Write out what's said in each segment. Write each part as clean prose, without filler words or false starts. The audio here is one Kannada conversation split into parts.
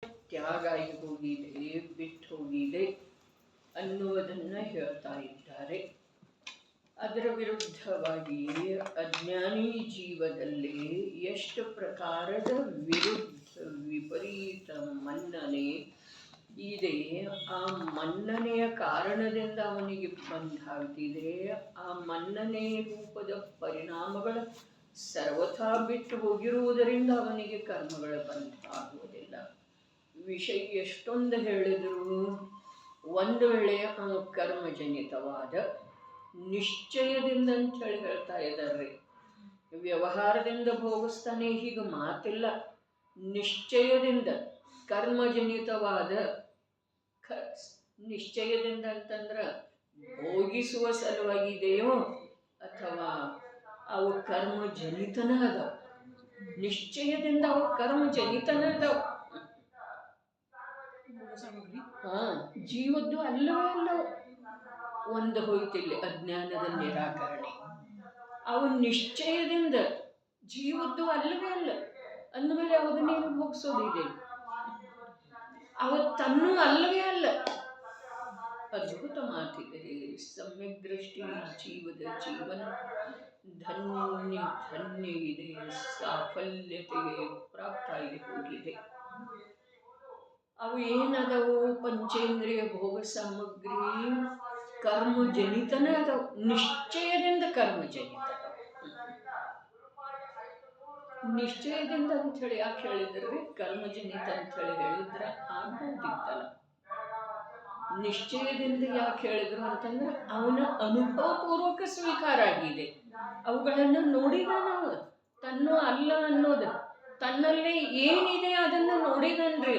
ತ್ಯಾಗ ಆಗಿ ಹೋಗಿದೆ, ಬಿಟ್ಟು ಹೋಗಿದೆ ಅನ್ನುವುದನ್ನು ಹೇಳ್ತಾ ಇದ್ದಾರೆ. ಅದರ ವಿರುದ್ಧವಾಗಿ ಅಜ್ಞಾನಿ ಜೀವದಲ್ಲಿ ಎಷ್ಟು ಪ್ರಕಾರದ ವಿಪರೀತ ಮನ್ನಣೆ ಇದೆ. ಆ ಮನ್ನಣೆಯ ಕಾರಣದಿಂದ ಅವನಿಗೆ ಬಂಧ ಆಗ್ತಿದೆ. ಆ ಮನ್ನಣೆ ರೂಪದ ಪರಿಣಾಮಗಳು ಸರ್ವಥಾ ಬಿಟ್ಟು ಹೋಗಿರುವುದರಿಂದ ಅವನಿಗೆ ಕರ್ಮಗಳ ಬಂಧ ಆಗುವುದಿಲ್ಲ. ವಿಷಯ ಎಷ್ಟೊಂದು ಹೇಳಿದರೂ ಒಂದು ವೇಳೆ ಕರ್ಮಜನಿತವಾದ ನಿಶ್ಚಯದಿಂದ ಅಂತೇಳಿ ಹೇಳ್ತಾ ಇದ್ದಾರೆ. ವ್ಯವಹಾರದಿಂದ ಭೋಗಿಸ್ತಾನೆ ಹೀಗೆ ಮಾತಿಲ್ಲ. ನಿಶ್ಚಯದಿಂದ ಕರ್ಮಜನಿತವಾದ ನಿಶ್ಚಯದಿಂದ ಅಂತಂದ್ರೆ ಭೋಗಿಸುವ ಸಲುವಾಗಿದೆಯೋ ಅಥವಾ ಅವು ಕರ್ಮಜನಿತನ ಅದಾವ. ನಿಶ್ಚಯದಿಂದ ಅವು ಕರ್ಮಜನಿತನ ಅದಾವ. ಜೀವದ್ದು ಅಲ್ಲವೇ ಅಲ್ಲವು. ಒಂದು ಹೋಯ್ತಿಲ್ಲ ಅಜ್ಞಾನದ ನಿರಾಕರಣೆ. ಅವು ನಿಶ್ಚಯದಿಂದ ಜೀವದ್ದು ಅಲ್ಲವೇ ಅಲ್ಲ ಅಂದಮೇಲೆ ಅವನ್ನೇನು ಭೋಗಿಸೋದಿದೆ. ಅವ ತನ್ನೂ ಅಲ್ಲವೇ ಅಲ್ಲ. ಅದ್ಭುತ ಮಾತಿದೆ. ಸಮ್ಯಕ್ ದೃಷ್ಟಿ ಜೀವದ ಜೀವನ ಧನ್ಯ ಧನ್ಯ ಇದೆ, ಸಾಫಲ್ಯತೆಗೆ ಪ್ರಾಪ್ತ ಆಗಿ ಹೋಗಿದೆ. ಅವು ಏನದವು? ಪಂಚೇಂದ್ರಿಯ ಭೋಗ ಸಾಮಗ್ರಿ ಕರ್ಮಜನಿತನೇ ಅದಾವ. ನಿಶ್ಚಯದಿಂದ ಕರ್ಮಜನಿತ. ನಿಶ್ಚಯದಿಂದ ಅಂಥೇಳಿ ಯಾಕೆ ಹೇಳಿದ್ರಿ? ಕರ್ಮಜನಿತ ಅಂಥೇಳಿ ಹೇಳಿದ್ರೆ ಆಗೋದಿತ್ತಲ್ಲ. ನಿಶ್ಚಯದಿಂದ ಯಾಕೆ ಹೇಳಿದ್ರು ಅಂತಂದ್ರೆ ಅವನ ಅನುಭವಪೂರ್ವಕ ಸ್ವೀಕಾರ ಆಗಿದೆ. ಅವುಗಳನ್ನು ನೋಡಿದ ನಾವು. ತನ್ನೂ ಅಲ್ಲ ಅನ್ನೋದು ತನ್ನಲ್ಲಿ ಏನಿದೆ ಅದನ್ನು ನೋಡಿದನ್ರಿ.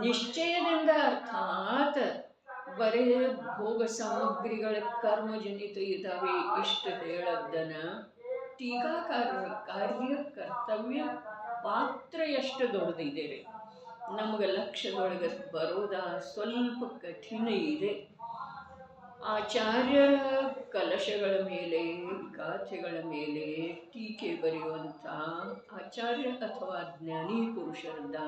ನಿಶ್ಚಯದಿಂದ ಅರ್ಥಾತ್ ಬರೇ ಭೋಗ ಸಾಮಗ್ರಿಗಳ ಕರ್ಮಜನಿತ ಇದ್ದಾವೆ ಇಷ್ಟು ಹೇಳದ್ದನ ಟೀಕಾಕಾರರ ಕಾರ್ಯ ಕರ್ತವ್ಯ ಪಾತ್ರ ಎಷ್ಟು ದೊಡ್ಡದಿದೆ. ನಮಗೆ ಲಕ್ಷ್ಯದೊಳಗೆ ಬರೋದ ಸ್ವಲ್ಪ ಕಠಿಣ ಇದೆ. ಆಚಾರ್ಯರ ಕಲಶಗಳ ಮೇಲೆ, ಗಾಥೆಗಳ ಮೇಲೆ ಟೀಕೆ ಬರೆಯುವಂಥ ಆಚಾರ್ಯ ಅಥವಾ ಜ್ಞಾನಿ ಪುರುಷರದ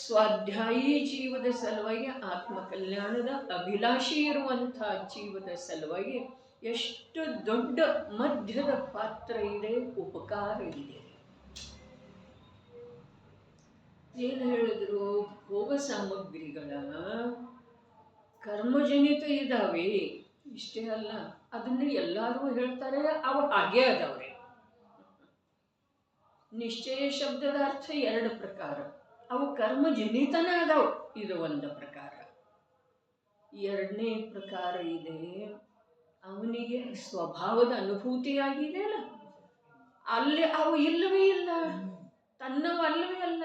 ಸ್ವಾಧ್ಯಾಯಿ ಜೀವದ ಸಲುವಾಗಿ, ಆತ್ಮಕಲ್ಯಾಣದ ಅಭಿಲಾಷಿ ಇರುವಂಥ ಜೀವದ ಸಲುವಾಗಿ ಎಷ್ಟು ದೊಡ್ಡ ಮಧ್ಯದ ಪಾತ್ರ ಇದೆ, ಉಪಕಾರ ಇದೆ. ಏನು ಹೇಳಿದ್ರು? ಭೋಗ ಸಾಮಗ್ರಿಗಳ ಕರ್ಮಜನಿತ ಇದ್ದಾವೆ. ಇಷ್ಟೇ ಅಲ್ಲ, ಅದನ್ನು ಎಲ್ಲರೂ ಹೇಳ್ತಾರೆ, ಅವು ಹಾಗೆ ಅದಾವ್ರೆ. ನಿಶ್ಚಯ ಶಬ್ದದ ಅರ್ಥ ಎರಡು ಪ್ರಕಾರ. ಅವು ಕರ್ಮಜನಿತನ ಅದಾವ, ಇದು ಒಂದು ಪ್ರಕಾರ. ಎರಡನೇ ಪ್ರಕಾರ ಇದೆ, ಅವನಿಗೆ ಸ್ವಭಾವದ ಅನುಭೂತಿಯಾಗಿದೆ ಅಲ್ಲ, ಅಲ್ಲಿ ಅವು ಇಲ್ಲವೇ ಇಲ್ಲ. ತನ್ನವು ಅಲ್ಲವೇ ಅಲ್ಲ.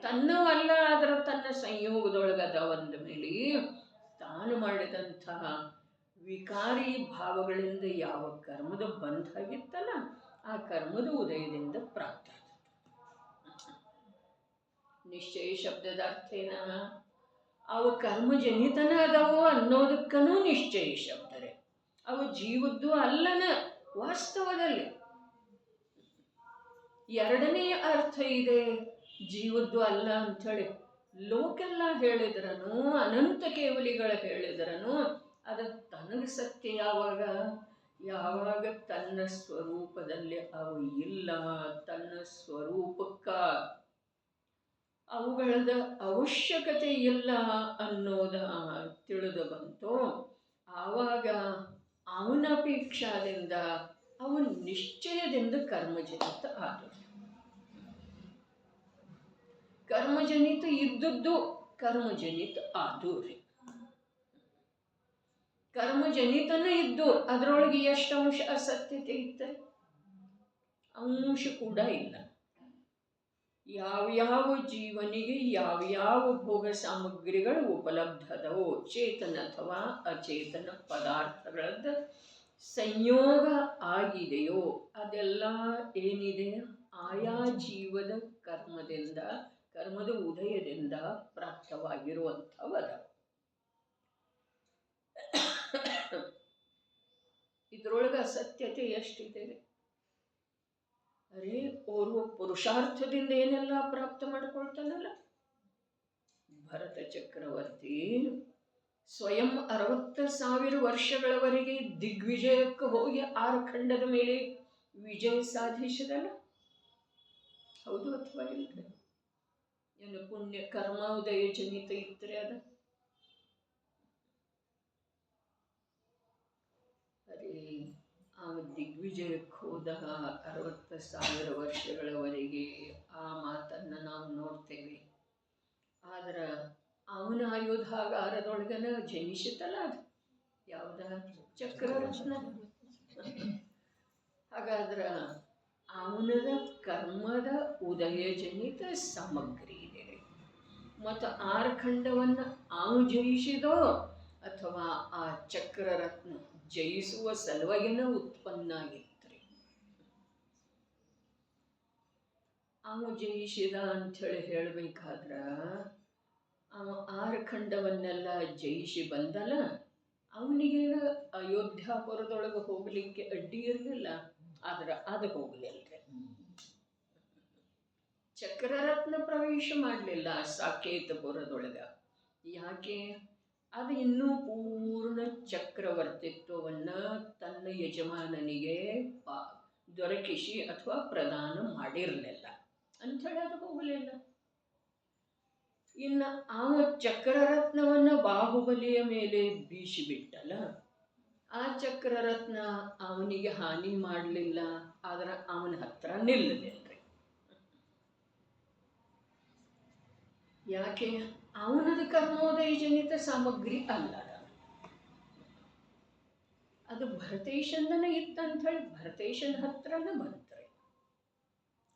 ತನ್ನವು ಅಲ್ಲ, ಅದರ ತನ್ನ ಸಂಯೋಗದೊಳಗದ ಒಂದ ಮೇಲೆ ತಾನು ಮಾಡಿದಂತಹ ವಿಕಾರಿ ಭಾವಗಳಿಂದ ಯಾವ ಕರ್ಮದ ಬಂಧ ಆಗಿತ್ತಲ್ಲ, ಆ ಕರ್ಮದ ಉದಯದಿಂದ ಪ್ರಾಪ್ತ. ನಿಶ್ಚಯ ಶಬ್ದದ ಅರ್ಥ ಏನ? ಅವು ಕರ್ಮಜನಿತನ ಅದಾವು ಅನ್ನೋದಕ್ಕನೂ ನಿಶ್ಚಯ ಶಬ್ದರೇ. ಅವು ಜೀವದ್ದು ಅಲ್ಲನ ವಾಸ್ತವದಲ್ಲಿ. ಎರಡನೇ ಅರ್ಥ ಇದೆ, ಜೀವದ್ದು ಅಲ್ಲ ಅಂಥೇಳಿ ಲೋಕೆಲ್ಲ ಹೇಳಿದ್ರನು, ಅನಂತ ಕೇವಲಿಗಳು ಹೇಳಿದ್ರನು, ಅದು ತನಗೆ ಸತ್ಯ ಯಾವಾಗ? ಯಾವಾಗ ತನ್ನ ಸ್ವರೂಪದಲ್ಲಿ ಅವು ಇಲ್ಲ, ತನ್ನ ಸ್ವರೂಪಕ್ಕ ಅವುಗಳದ ಅವಶ್ಯಕತೆ ಇಲ್ಲ ಅನ್ನೋದ ತಿಳಿದು ಬಂತು. ಆವಾಗ ಅವನ ಅಪೇಕ್ಷಾದಿಂದ ಅವು ನಿಶ್ಚಯದಿಂದ ಕರ್ಮಜನಿತ ಆದವು. ಕರ್ಮಜನಿತ ಇದ್ದದ್ದು ಕರ್ಮಜನಿತ ಆದವು ರೀ. ಕರ್ಮಜನಿತನೇ ಇದ್ದು ಅದರೊಳಗೆ ಎಷ್ಟು ಅಂಶ ಅಸತ್ಯತೆ ಇತ್ತು? ಅಂಶ ಕೂಡ ಇಲ್ಲ. ಯಾವ್ಯಾವ ಜೀವನಿಗೆ ಯಾವ್ಯಾವ ಭೋಗ ಸಾಮಗ್ರಿಗಳು ಉಪಲಬ್ಧದವೋ, ಚೇತನ ಅಥವಾ ಅಚೇತನ ಪದಾರ್ಥಗಳದ್ದು ಸಂಯೋಗ ಆಗಿದೆಯೋ ಅದೆಲ್ಲ ಏನಿದೆ? ಆಯಾ ಜೀವದ ಕರ್ಮದಿಂದ, ಕರ್ಮದ ಉದಯದಿಂದ ಪ್ರಾಪ್ತವಾಗಿರುವಂಥವದ. ಇದರೊಳಗೆ ಅಸತ್ಯತೆ ಎಷ್ಟಿದೆ? ಅರೇ, ಓರ್ವ ಪುರುಷಾರ್ಥದಿಂದ ಏನೆಲ್ಲ ಪ್ರಾಪ್ತ ಮಾಡ್ಕೊಳ್ತಾನಲ್ಲ, ಭರತ ಚಕ್ರವರ್ತಿ ಸ್ವಯಂ 60,000 ವರ್ಷಗಳವರೆಗೆ ದಿಗ್ವಿಜಯಕ್ಕೆ ಹೋಗಿ 6 ಖಂಡದ ಮೇಲೆ ವಿಜಯ ಸಾಧಿಸಿದಲ್ಲ. ಹೌದು ಅಥವಾ ಇಲ್ರಿ? ಏನು ಪುಣ್ಯ ಕರ್ಮೋದಯ ಜನಿತ ಇತ್ತರೆ ಅದ? ಅದೇ ಆ ದಿಗ್ವಿಜಯಕ್ಕೆ ಹೋದ 60,000 ವರ್ಷಗಳವರೆಗೆ ಆ ಮಾತನ್ನು ನಾವು ನೋಡ್ತೇವೆ. ಆದ್ರೆ ಅವನ ಆಯುಧಾಗಾರದೊಳಗನ ಜನಿಸಿತಲ್ಲ ಅದು ಯಾವುದ ಚಕ್ರರತ್ನ. ಹಾಗಾದ್ರೆ ಅವನದ ಕರ್ಮದ ಉದಯಜನಿತ ಸಾಮಗ್ರಿ ಇದೆ. ಮತ್ತು 6 ಖಂಡವನ್ನು ಅವನು ಜಯಿಸಿದೋ ಅಥವಾ ಆ ಚಕ್ರರತ್ನ ಜಯಿಸುವ ಸಲುವಾಗಿನ ಉತ್ಪನ್ನ ಆಗಿತ್ತು. ಅವನು ಜಯಿಸಿದ ಅಂಥೇಳಿ ಹೇಳಬೇಕಾದ್ರೆ ಅವ 6 ಖಂಡವನ್ನೆಲ್ಲ ಜಯಿಸಿ ಬಂದಲ್ಲ, ಅವನಿಗೇನು ಅಯೋಧ್ಯಾಪುರದೊಳಗೆ ಹೋಗಲಿಕ್ಕೆ ಅಡ್ಡಿ ಇರಲಿಲ್ಲ. ಆದ್ರೆ ಅದು ಹೋಗಲಿಲ್ಲ. ಚಕ್ರರತ್ನ ಪ್ರವೇಶ ಮಾಡಲಿಲ್ಲ ಸಾಕೇತಪುರದೊಳಗೆ. ಯಾಕೆ? ಅದು ಇನ್ನೂ ಪೂರ್ಣ ಚಕ್ರವರ್ತಿತ್ವವನ್ನು ತನ್ನ ಯಜಮಾನನಿಗೆ ದೊರಕಿಸಿ ಅಥವಾ ಪ್ರದಾನ ಮಾಡಿರಲಿಲ್ಲ ಅಂಥೇಳಿ ಅದು ಹೋಗಲಿಲ್ಲ. ಇನ್ನು ಅವ ಚಕ್ರರತ್ನವನ್ನು ಬಾಹುಬಲಿಯ ಮೇಲೆ ಬೀಸಿಬಿಟ್ಟಲ್ಲ, ಆ ಚಕ್ರರತ್ನ ಅವನಿಗೆ ಹಾನಿ ಮಾಡಲಿಲ್ಲ. ಆದ್ರೆ ಅವನ ಹತ್ರ ನಿಲ್ಲಲಿಲ್ಲ. ಯಾಕೆ? ಅವನದು ಕರ್ಮೋದಯ ಜನಿತ ಸಾಮಗ್ರಿ ಅಲ್ಲ, ಅದು ಭರತೇಶಂದನೇ ಇತ್ತಂತ ಹೇಳಿ ಭರತೇಶನ ಹತ್ರನೇ ಬಂತ್ರಿ.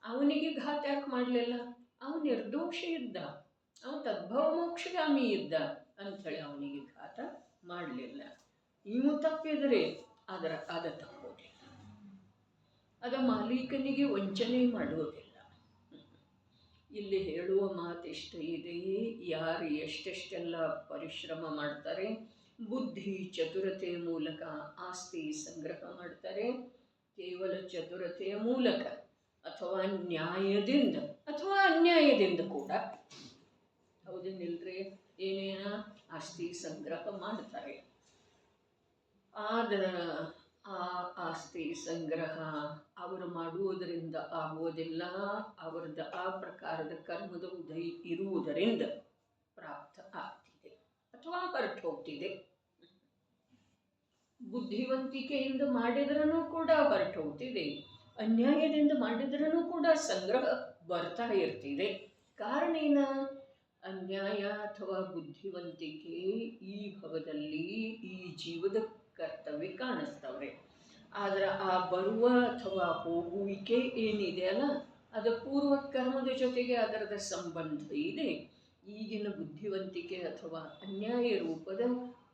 ಅವನಿಗೆ ಘಾತ ಯಾಕೆ ಮಾಡಲಿಲ್ಲ? ಅವನು ನಿರ್ದೋಷ ಇದ್ದ, ಅವನು ತದ್ಭವ ಮೋಕ್ಷಗಾಮಿ ಇದ್ದ ಅಂಥೇಳಿ ಅವನಿಗೆ ಘಾತ ಮಾಡಲಿಲ್ಲ. ಇವು ತಪ್ಪಿದ್ರೆ ಅದ ತಪ್ಪೋದಿಲ್ಲ, ಅದ ಮಾಲೀಕನಿಗೆ ವಂಚನೆ ಮಾಡುವುದಿಲ್ಲ. ಇಲ್ಲಿ ಹೇಳುವ ಮಾತಿಷ್ಟ ಇದೆ, ಯಾರು ಎಷ್ಟೆಷ್ಟೆಲ್ಲ ಪರಿಶ್ರಮ ಮಾಡ್ತಾರೆ, ಬುದ್ಧಿ ಚತುರತೆಯ ಮೂಲಕ ಆಸ್ತಿ ಸಂಗ್ರಹ ಮಾಡ್ತಾರೆ, ಕೇವಲ ಚತುರತೆಯ ಮೂಲಕ ಅಥವಾ ನ್ಯಾಯದಿಂದ ಅಥವಾ ಅನ್ಯಾಯದಿಂದ ಕೂಡ, ಹೌದೇನಿಲ್ರಿ? ಏನೇನ ಆಸ್ತಿ ಸಂಗ್ರಹ ಮಾಡ್ತಾರೆ. ಆದ್ರೆ ಆ ಆಸ್ತಿ ಸಂಗ್ರಹ ಅವರು ಮಾಡುವುದರಿಂದ ಆಗುವುದಿಲ್ಲ. ಅವರದ್ದು ಆ ಪ್ರಕಾರದ ಕರ್ಮದ ಉದಯ ಇರುವುದರಿಂದ ಪ್ರಾಪ್ತ ಆಗ್ತಿದೆ ಅಥವಾ ಹೊರಟು ಹೋಗ್ತಿದೆ. ಬುದ್ಧಿವಂತಿಕೆಯಿಂದ ಮಾಡಿದ್ರೂ ಕೂಡ ಹೊರಟು ಹೋಗ್ತಿದೆ, ಅನ್ಯಾಯದಿಂದ ಮಾಡಿದ್ರೂ ಕೂಡ ಸಂಗ್ರಹ ಬರ್ತಾ ಇರ್ತಿದೆ. ಕಾರಣ ಏನ? ಅನ್ಯಾಯ ಅಥವಾ ಬುದ್ಧಿವಂತಿಕೆ ಈ ಭವದಲ್ಲಿ ಈ ಜೀವದ ಕರ್ತವ್ಯ ಕಾಣಿಸ್ತವ್ರೆ. ಆದ್ರೆ ಆ ಬರುವ ಅಥವಾ ಹೋಗುವಿಕೆ ಏನಿದೆ ಅಲ್ಲ, ಅದು ಪೂರ್ವ ಕರ್ಮದ ಜೊತೆಗೆ ಅದರದ ಸಂಬಂಧ ಇದೆ. ಈಗಿನ ಬುದ್ಧಿವಂತಿಕೆ ಅಥವಾ ಅನ್ಯಾಯ ರೂಪದ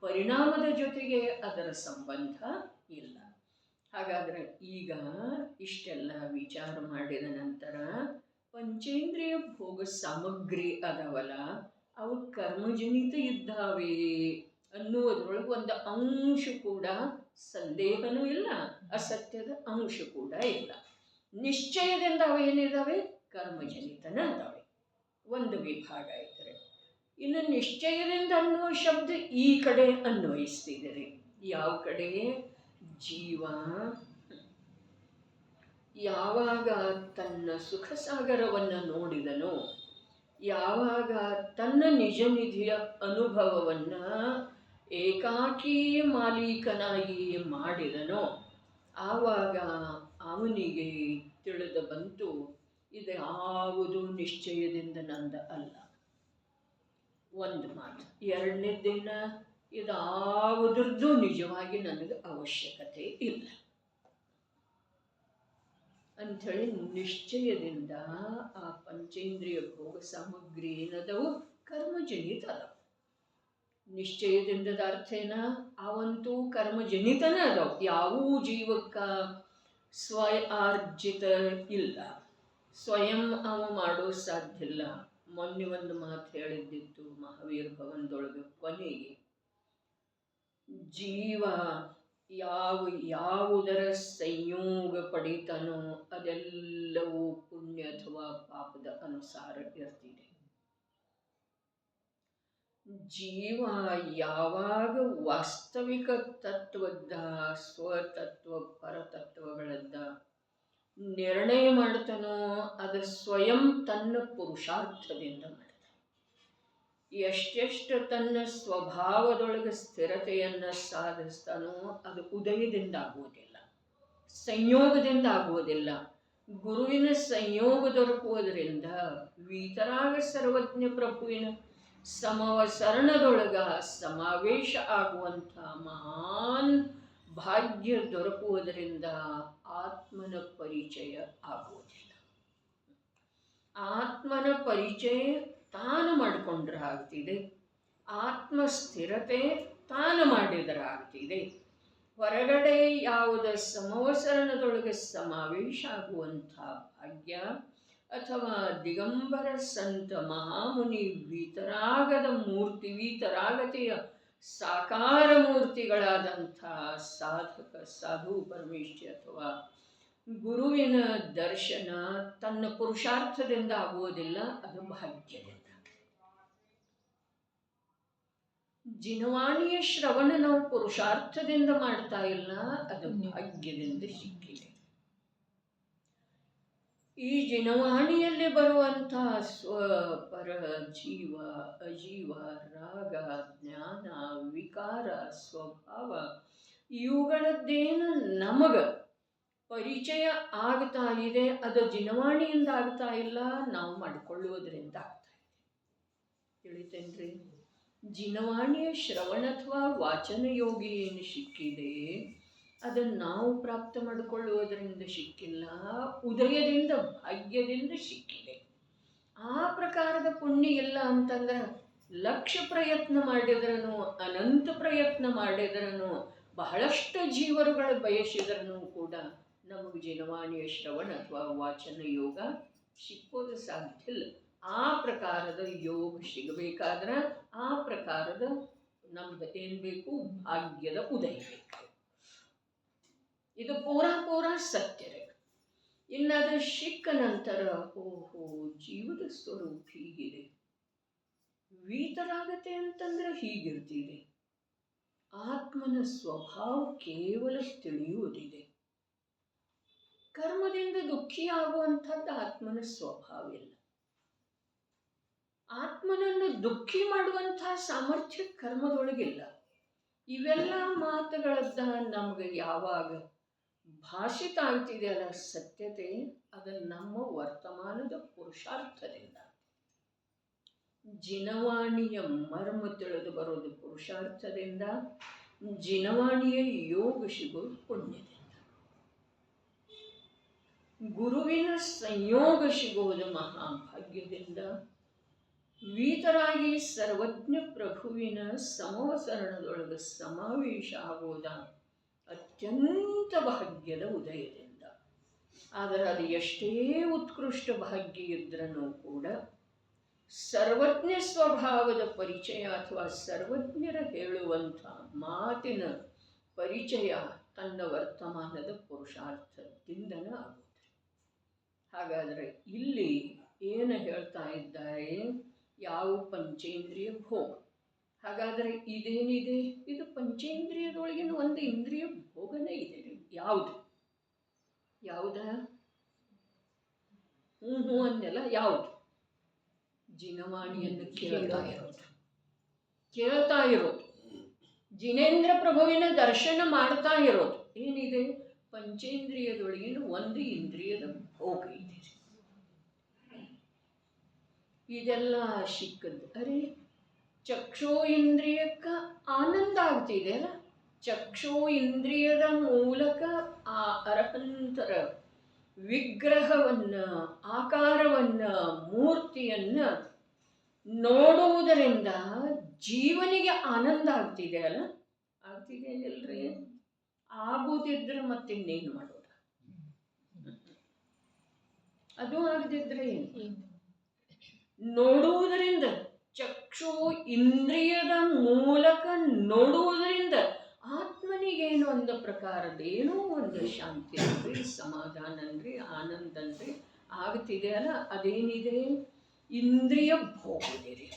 ಪರಿಣಾಮದ ಜೊತೆಗೆ ಅದರ ಸಂಬಂಧ ಇಲ್ಲ. ಹಾಗಾದರೆ ಈಗ ಇಷ್ಟೆಲ್ಲ ವಿಚಾರ ಮಾಡಿದ ನಂತರ ಪಂಚೇಂದ್ರಿಯ ಭೋಗ ಸಾಮಗ್ರಿ ಅದಾವಲ್ಲ, ಅವು ಕರ್ಮಜನಿತ ಇದ್ದಾವೆ ಅನ್ನುವುದ್ರೊಳಗೆ ಒಂದು ಅಂಶ ಕೂಡ ಸಂದೇಹನೂ ಇಲ್ಲ, ಅಸತ್ಯದ ಅಂಶ ಕೂಡ ಇಲ್ಲ. ನಿಶ್ಚಯದಿಂದ ಅವೇನಿದ್ದಾವೆ? ಕರ್ಮಜನಿತನ ಅದಾವೆ. ಒಂದು ವಿಭಾಗ ಇದ್ದರೆ ಇನ್ನು ನಿಶ್ಚಯದಿಂದ ಅನ್ನುವ ಶಬ್ದ ಈ ಕಡೆ ಅನ್ವಯಿಸ್ತಿದ್ದಾರೆ. ಯಾವ ಕಡೆ? ಜೀವ ಯಾವಾಗ ತನ್ನ ಸುಖ ಸಾಗರವನ್ನು ನೋಡಿದನೋ, ಯಾವಾಗ ತನ್ನ ನಿಜ ನಿಧಿಯ ಅನುಭವವನ್ನು ಏಕಾಕಿ ಮಾಲೀಕನಾಗಿ ಮಾಡಿದನೋ, ಆವಾಗ ಅವನಿಗೆ ತಿಳಿದು ಬಂತು, ಇದು ಯಾವುದು ನಿಶ್ಚಯದಿಂದ ನಂದ ಅಲ್ಲ. ಒಂದು ಮಾತು. ಎರಡನೇದೇನ? ಇದಾವುದ್ರದ್ದು ನಿಜವಾಗಿ ನನಗೆ ಅವಶ್ಯಕತೆ ಇಲ್ಲ ಅಂಥೇಳಿ ನಿಶ್ಚಯದಿಂದ ಆ ಪಂಚೇಂದ್ರಿಯ ಭೋಗ ಸಾಮಗ್ರಿ ಏನದವು? ಕರ್ಮಜನಿತ ಅದಾವ. ನಿಶ್ಚಯದಿಂದದ ಅರ್ಥ ಏನ? ಅವಂತೂ ಕರ್ಮಜನಿತನ ಅದಾವ. ಯಾವೂ ಜೀವಕ್ಕ ಸ್ವಯಾರ್ಜಿತ ಇಲ್ಲ, ಸ್ವಯಂ ಅವ ಮಾಡೋ ಸಾಧ್ಯ ಇಲ್ಲ. ಮೊನ್ನೆ ಒಂದು ಮಾತು ಹೇಳಿದ್ದಿತ್ತು ಮಹಾವೀರ ಭವನದೊಳಗೆ ಕೊನೆಗೆ, ಜೀವ ಯಾವುದರ ಸಂಯೋಗ ಪಡಿತಾನೋ ಅದೆಲ್ಲವೂ ಪುಣ್ಯ ಅಥವಾ ಪಾಪದ ಅನುಸಾರ ಇರ್ತಿದೆ. ಜೀವ ಯಾವಾಗ ವಾಸ್ತವಿಕ ತತ್ವದ ಸ್ವತತ್ವ ಪರತತ್ವಗಳದ್ದ ನಿರ್ಣಯ ಮಾಡ್ತಾನೋ ಅದು ಸ್ವಯಂ ತನ್ನ ಪುರುಷಾರ್ಥದಿಂದ ಮಾಡ್ತಾನೆ. ಎಷ್ಟೆಷ್ಟು ತನ್ನ ಸ್ವಭಾವದೊಳಗೆ ಸ್ಥಿರತೆಯನ್ನು ಸಾಧಿಸ್ತಾನೋ ಅದು ಉದಯದಿಂದ ಆಗುವುದಿಲ್ಲ, ಸಂಯೋಗದಿಂದ ಆಗುವುದಿಲ್ಲ. ಗುರುವಿನ ಸಂಯೋಗ ದೊರಕುವುದರಿಂದ ವೀತರಾಗ ಸರ್ವಜ್ಞ ಪ್ರಭುವಿನ ಸಮವಸರಣದೊಳಗ ಸಮಾವೇಶ ಆಗುವಂಥ ಮಹಾನ್ ಭಾಗ್ಯ ದೊರಕುವುದರಿಂದ ಆತ್ಮನ ಪರಿಚಯ ಆಗುವುದಿಲ್ಲ. ಆತ್ಮನ ಪರಿಚಯ ತಾನು ಮಾಡಿಕೊಂಡ್ರೆ ಆಗ್ತಿದೆ, ಆತ್ಮ ಸ್ಥಿರತೆ ತಾನು ಮಾಡಿದರೆ ಆಗ್ತಿದೆ. ಹೊರಗಡೆ ಯಾವುದ ಸಮವಸರಣದೊಳಗೆ ಸಮಾವೇಶ ಆಗುವಂಥ ಭಾಗ್ಯ ಅಥವಾ ದಿಗಂಬರ ಸಂತ ಮಹಾಮುನಿ ವೀತರಾಗದ ಮೂರ್ತಿ, ವೀತರಾಗತೆಯ ಸಾಕಾರ ಮೂರ್ತಿಗಳಾದಂಥ ಸಾಧಕ ಸಾಧು ಪರಮೇಶ್ವರಿ ಅಥವಾ ಗುರುವಿನ ದರ್ಶನ ತನ್ನ ಪುರುಷಾರ್ಥದಿಂದ ಆಗುವುದಿಲ್ಲ, ಅದು ಭಾಗ್ಯದಿಂದ. ಜಿನವಾಣಿಯ ಶ್ರವಣ ನಾವು ಪುರುಷಾರ್ಥದಿಂದ ಮಾಡ್ತಾ ಇಲ್ಲ, ಅದು ಭಾಗ್ಯದಿಂದ ಸಿಕ್ಕಿದೆ. ಈ ಜಿನವಾಣಿಯಲ್ಲಿ ಬರುವಂಥ ಪರ ಜೀವ ಅಜೀವ ರಾಗ ಜ್ಞಾನ ವಿಕಾರ ಸ್ವಭಾವ ಇವುಗಳದ್ದೇನು ನಮಗ ಪರಿಚಯ ಆಗ್ತಾ ಇದೆ, ಅದು ಜಿನವಾಣಿಯಿಂದ ಆಗ್ತಾ ಇಲ್ಲ, ನಾವು ಮಾಡಿಕೊಳ್ಳುವುದರಿಂದ ಆಗ್ತಾ ಇದೆ. ತಿಳಿತೇನ್ರಿ? ಜಿನವಾಣಿಯ ಶ್ರವಣ ಅಥವಾ ವಾಚನ ಯೋಗಿ ಏನು ಸಿಕ್ಕಿದೆ ಅದನ್ನು ನಾವು ಪ್ರಾಪ್ತ ಮಾಡಿಕೊಳ್ಳುವುದರಿಂದ ಸಿಕ್ಕಿಲ್ಲ, ಉದಯದಿಂದ ಭಾಗ್ಯದಿಂದ ಸಿಕ್ಕಿದೆ. ಆ ಪ್ರಕಾರದ ಪುಣ್ಯ ಇಲ್ಲ ಅಂತಂದ್ರೆ ಲಕ್ಷ ಪ್ರಯತ್ನ ಮಾಡಿದ್ರೂ, ಅನಂತ ಪ್ರಯತ್ನ ಮಾಡಿದ್ರೂ, ಬಹಳಷ್ಟು ಜೀವರುಗಳು ಬಯಸಿದ್ರೂ ಕೂಡ ನಮಗೆ ಜಿನವಾಣಿಯ ಶ್ರವಣ ಅಥವಾ ವಾಚನ ಯೋಗ ಸಿಕ್ಕೋದು ಸಾಧ್ಯ ಇಲ್ಲ. ಆ ಪ್ರಕಾರದ ಯೋಗ ಸಿಗಬೇಕಾದ್ರೆ ಆ ಪ್ರಕಾರದ ನಮ್ದು ಏನು ಬೇಕು? ಭಾಗ್ಯದ ಉದಯ ಬೇಕು. ಇದು ಪೂರಾ ಸತ್ಯ ರೀ. ಇನ್ನಾದರೂ ಸಿಕ್ಕ ನಂತರ ಓಹೋ ಜೀವದ ಸ್ವರೂಪ ಹೀಗಿದೆ, ವೀತರಾಗತೆ ಅಂತಂದ್ರೆ ಹೀಗಿರ್ತಿದೆ, ಆತ್ಮನ ಸ್ವಭಾವ ಕೇವಲ ತಿಳಿಯುವುದಿದೆ. ಕರ್ಮದಿಂದ ದುಃಖಿಯಾಗುವಂಥದ್ದು ಆತ್ಮನ ಸ್ವಭಾವ ಇಲ್ಲ. ಆತ್ಮನನ್ನು ದುಃಖಿ ಮಾಡುವಂಥ ಸಾಮರ್ಥ್ಯ ಕರ್ಮದೊಳಗಿಲ್ಲ. ಇವೆಲ್ಲ ಮಾತುಗಳದ್ದ ನಮಗೆ ಯಾವಾಗ ಭಾಷಿತ ಆಗ್ತಿದೆಯಲ್ಲ ಸತ್ಯತೆ, ಅದು ನಮ್ಮ ವರ್ತಮಾನದ ಪುರುಷಾರ್ಥದಿಂದ. ಜಿನವಾಣಿಯ ಮರ್ಮ ತಿಳಿದು ಬರೋದು ಪುರುಷಾರ್ಥದಿಂದ, ಜಿನವಾಣಿಯ ಯೋಗ ಸಿಗೋದು ಪುಣ್ಯದಿಂದ, ಗುರುವಿನ ಸಂಯೋಗ ಸಿಗುವುದು ಮಹಾಭಾಗ್ಯದಿಂದ, ವೀತರಾಗಿ ಸರ್ವಜ್ಞ ಪ್ರಭುವಿನ ಸಮವಸರಣದೊಳಗೆ ಸಮಾವೇಶ ಆಗುವುದ ಅತ್ಯಂತ ಭಾಗ್ಯದ ಉದಯದಿಂದ. ಆದರೆ ಅದು ಎಷ್ಟೇ ಉತ್ಕೃಷ್ಟ ಭಾಗ್ಯ ಇದ್ರೂ ಕೂಡ ಸರ್ವಜ್ಞ ಸ್ವಭಾವದ ಪರಿಚಯ ಅಥವಾ ಸರ್ವಜ್ಞರ ಹೇಳುವಂಥ ಮಾತಿನ ಪರಿಚಯ ತನ್ನ ವರ್ತಮಾನದ ಪುರುಷಾರ್ಥದಿಂದನೇ ಆಗುತ್ತದೆ. ಹಾಗಾದರೆ ಇಲ್ಲಿ ಏನು ಹೇಳ್ತಾ ಇದ್ದಾರೆ? ಯಾವ ಪಂಚೇಂದ್ರಿಯ ಭೋಗ. ಹಾಗಾದರೆ ಇದೇನಿದೆ? ಇದು ಪಂಚೇಂದ್ರಿಯದೊಳಗಿನ ಒಂದು ಇಂದ್ರಿಯ ಭೋಗನೇ ಇದೆ. ಯಾವುದು? ಯಾವುದ? ಹ್ಞೂ ಅನ್ನೆಲ್ಲ ಯಾವುದು? ಜಿನವಾಣಿಯನ್ನು ಕೇಳ್ತಾ ಇರೋದು, ಜಿನೇಂದ್ರ ಪ್ರಭುವಿನ ದರ್ಶನ ಮಾಡ್ತಾ ಇರೋದು ಏನಿದೆ? ಪಂಚೇಂದ್ರಿಯದೊಳಗಿನ ಒಂದು ಇಂದ್ರಿಯದ ಭೋಗ ಇದೆ. ಇದೆಲ್ಲ ಸಿಕ್ಕದ್ದು. ಅರೆ ಚಕ್ಷು ಇಂದ್ರಿಯಕ್ಕೆ ಆನಂದ ಆಗ್ತಿದೆ ಅಲ್ಲ, ಚಕ್ಷು ಇಂದ್ರಿಯದ ಮೂಲಕ ಆ ಅರಹಂತರ ವಿಗ್ರಹವನ್ನು, ಆಕಾರವನ್ನು, ಮೂರ್ತಿಯನ್ನು ನೋಡುವುದರಿಂದ ಜೀವನಿಗೆ ಆನಂದ ಆಗ್ತಿದೆ ಅಲ್ಲ, ಆಗ್ತಿದೆ ಅಲ್ರಿ? ಆಗುದಿದ್ರೆ ಮತ್ತಿನ್ನೇನು ಮಾಡೋದು? ಅದು ಆಗದಿದ್ರೆ ಏನು? ನೋಡುವುದರಿಂದ, ಚಕ್ಷು ಇಂದ್ರಿಯದ ಮೂಲಕ ನೋಡುವುದರಿಂದ ಆತ್ಮನಿಗೇನು ಒಂದು ಪ್ರಕಾರದೇನೋ ಒಂದು ಶಾಂತಿ ಅನ್ರಿ, ಸಮಾಧಾನ ಅನ್ರಿ, ಆನಂದ ಅನ್ರಿ ಆಗ್ತಿದೆ ಅಲ್ಲ, ಅದೇನಿದೆ? ಇಂದ್ರಿಯ ಭೋಗದಿರಿ.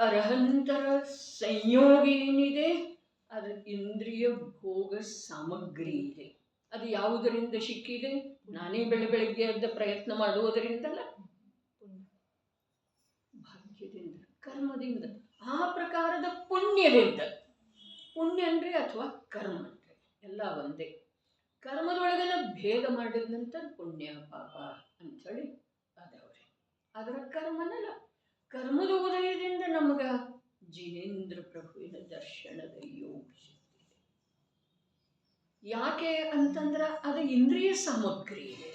ಅರ್ಹಂತರ ಸಂಯೋಗ ಏನಿದೆ ಅದು ಇಂದ್ರಿಯ ಭೋಗ ಸಾಮಗ್ರಿ ಇದೆ. ಅದು ಯಾವುದರಿಂದ ಸಿಕ್ಕಿದೆ? ನಾನೇ ಬೆಳಗ್ಗೆ ಎದ್ದ ಪ್ರಯತ್ನ ಮಾಡುವುದರಿಂದಲ್ಲ, ಭಾಗ್ಯದಿಂದ, ಕರ್ಮದಿಂದ, ಆ ಪ್ರಕಾರದ ಪುಣ್ಯದಿಂದ. ಪುಣ್ಯ ಅಂದ್ರೆ ಅಥವಾ ಕರ್ಮ ಅಂದ್ರೆ ಎಲ್ಲ ಒಂದೇ. ಕರ್ಮದೊಳಗೆಲ್ಲ ಭೇದ ಮಾಡಿದ ನಂತರ ಪುಣ್ಯ ಪಾಪ ಅಂಥೇಳಿ ಅದವ್ರೆ. ಅದರ ಕರ್ಮನಲ್ಲ. ಕರ್ಮದ ಉದಯದಿಂದ ನಮಗ ಜಿನೇಂದ್ರ ಪ್ರಭುವಿನ ದರ್ಶನದ ಯೋಗ ಸಿಗ್ತಿದೆ. ಯಾಕೆ ಅಂತಂದ್ರೆ ಅದು ಇಂದ್ರಿಯ ಸಾಮಗ್ರಿ ಇದೆ.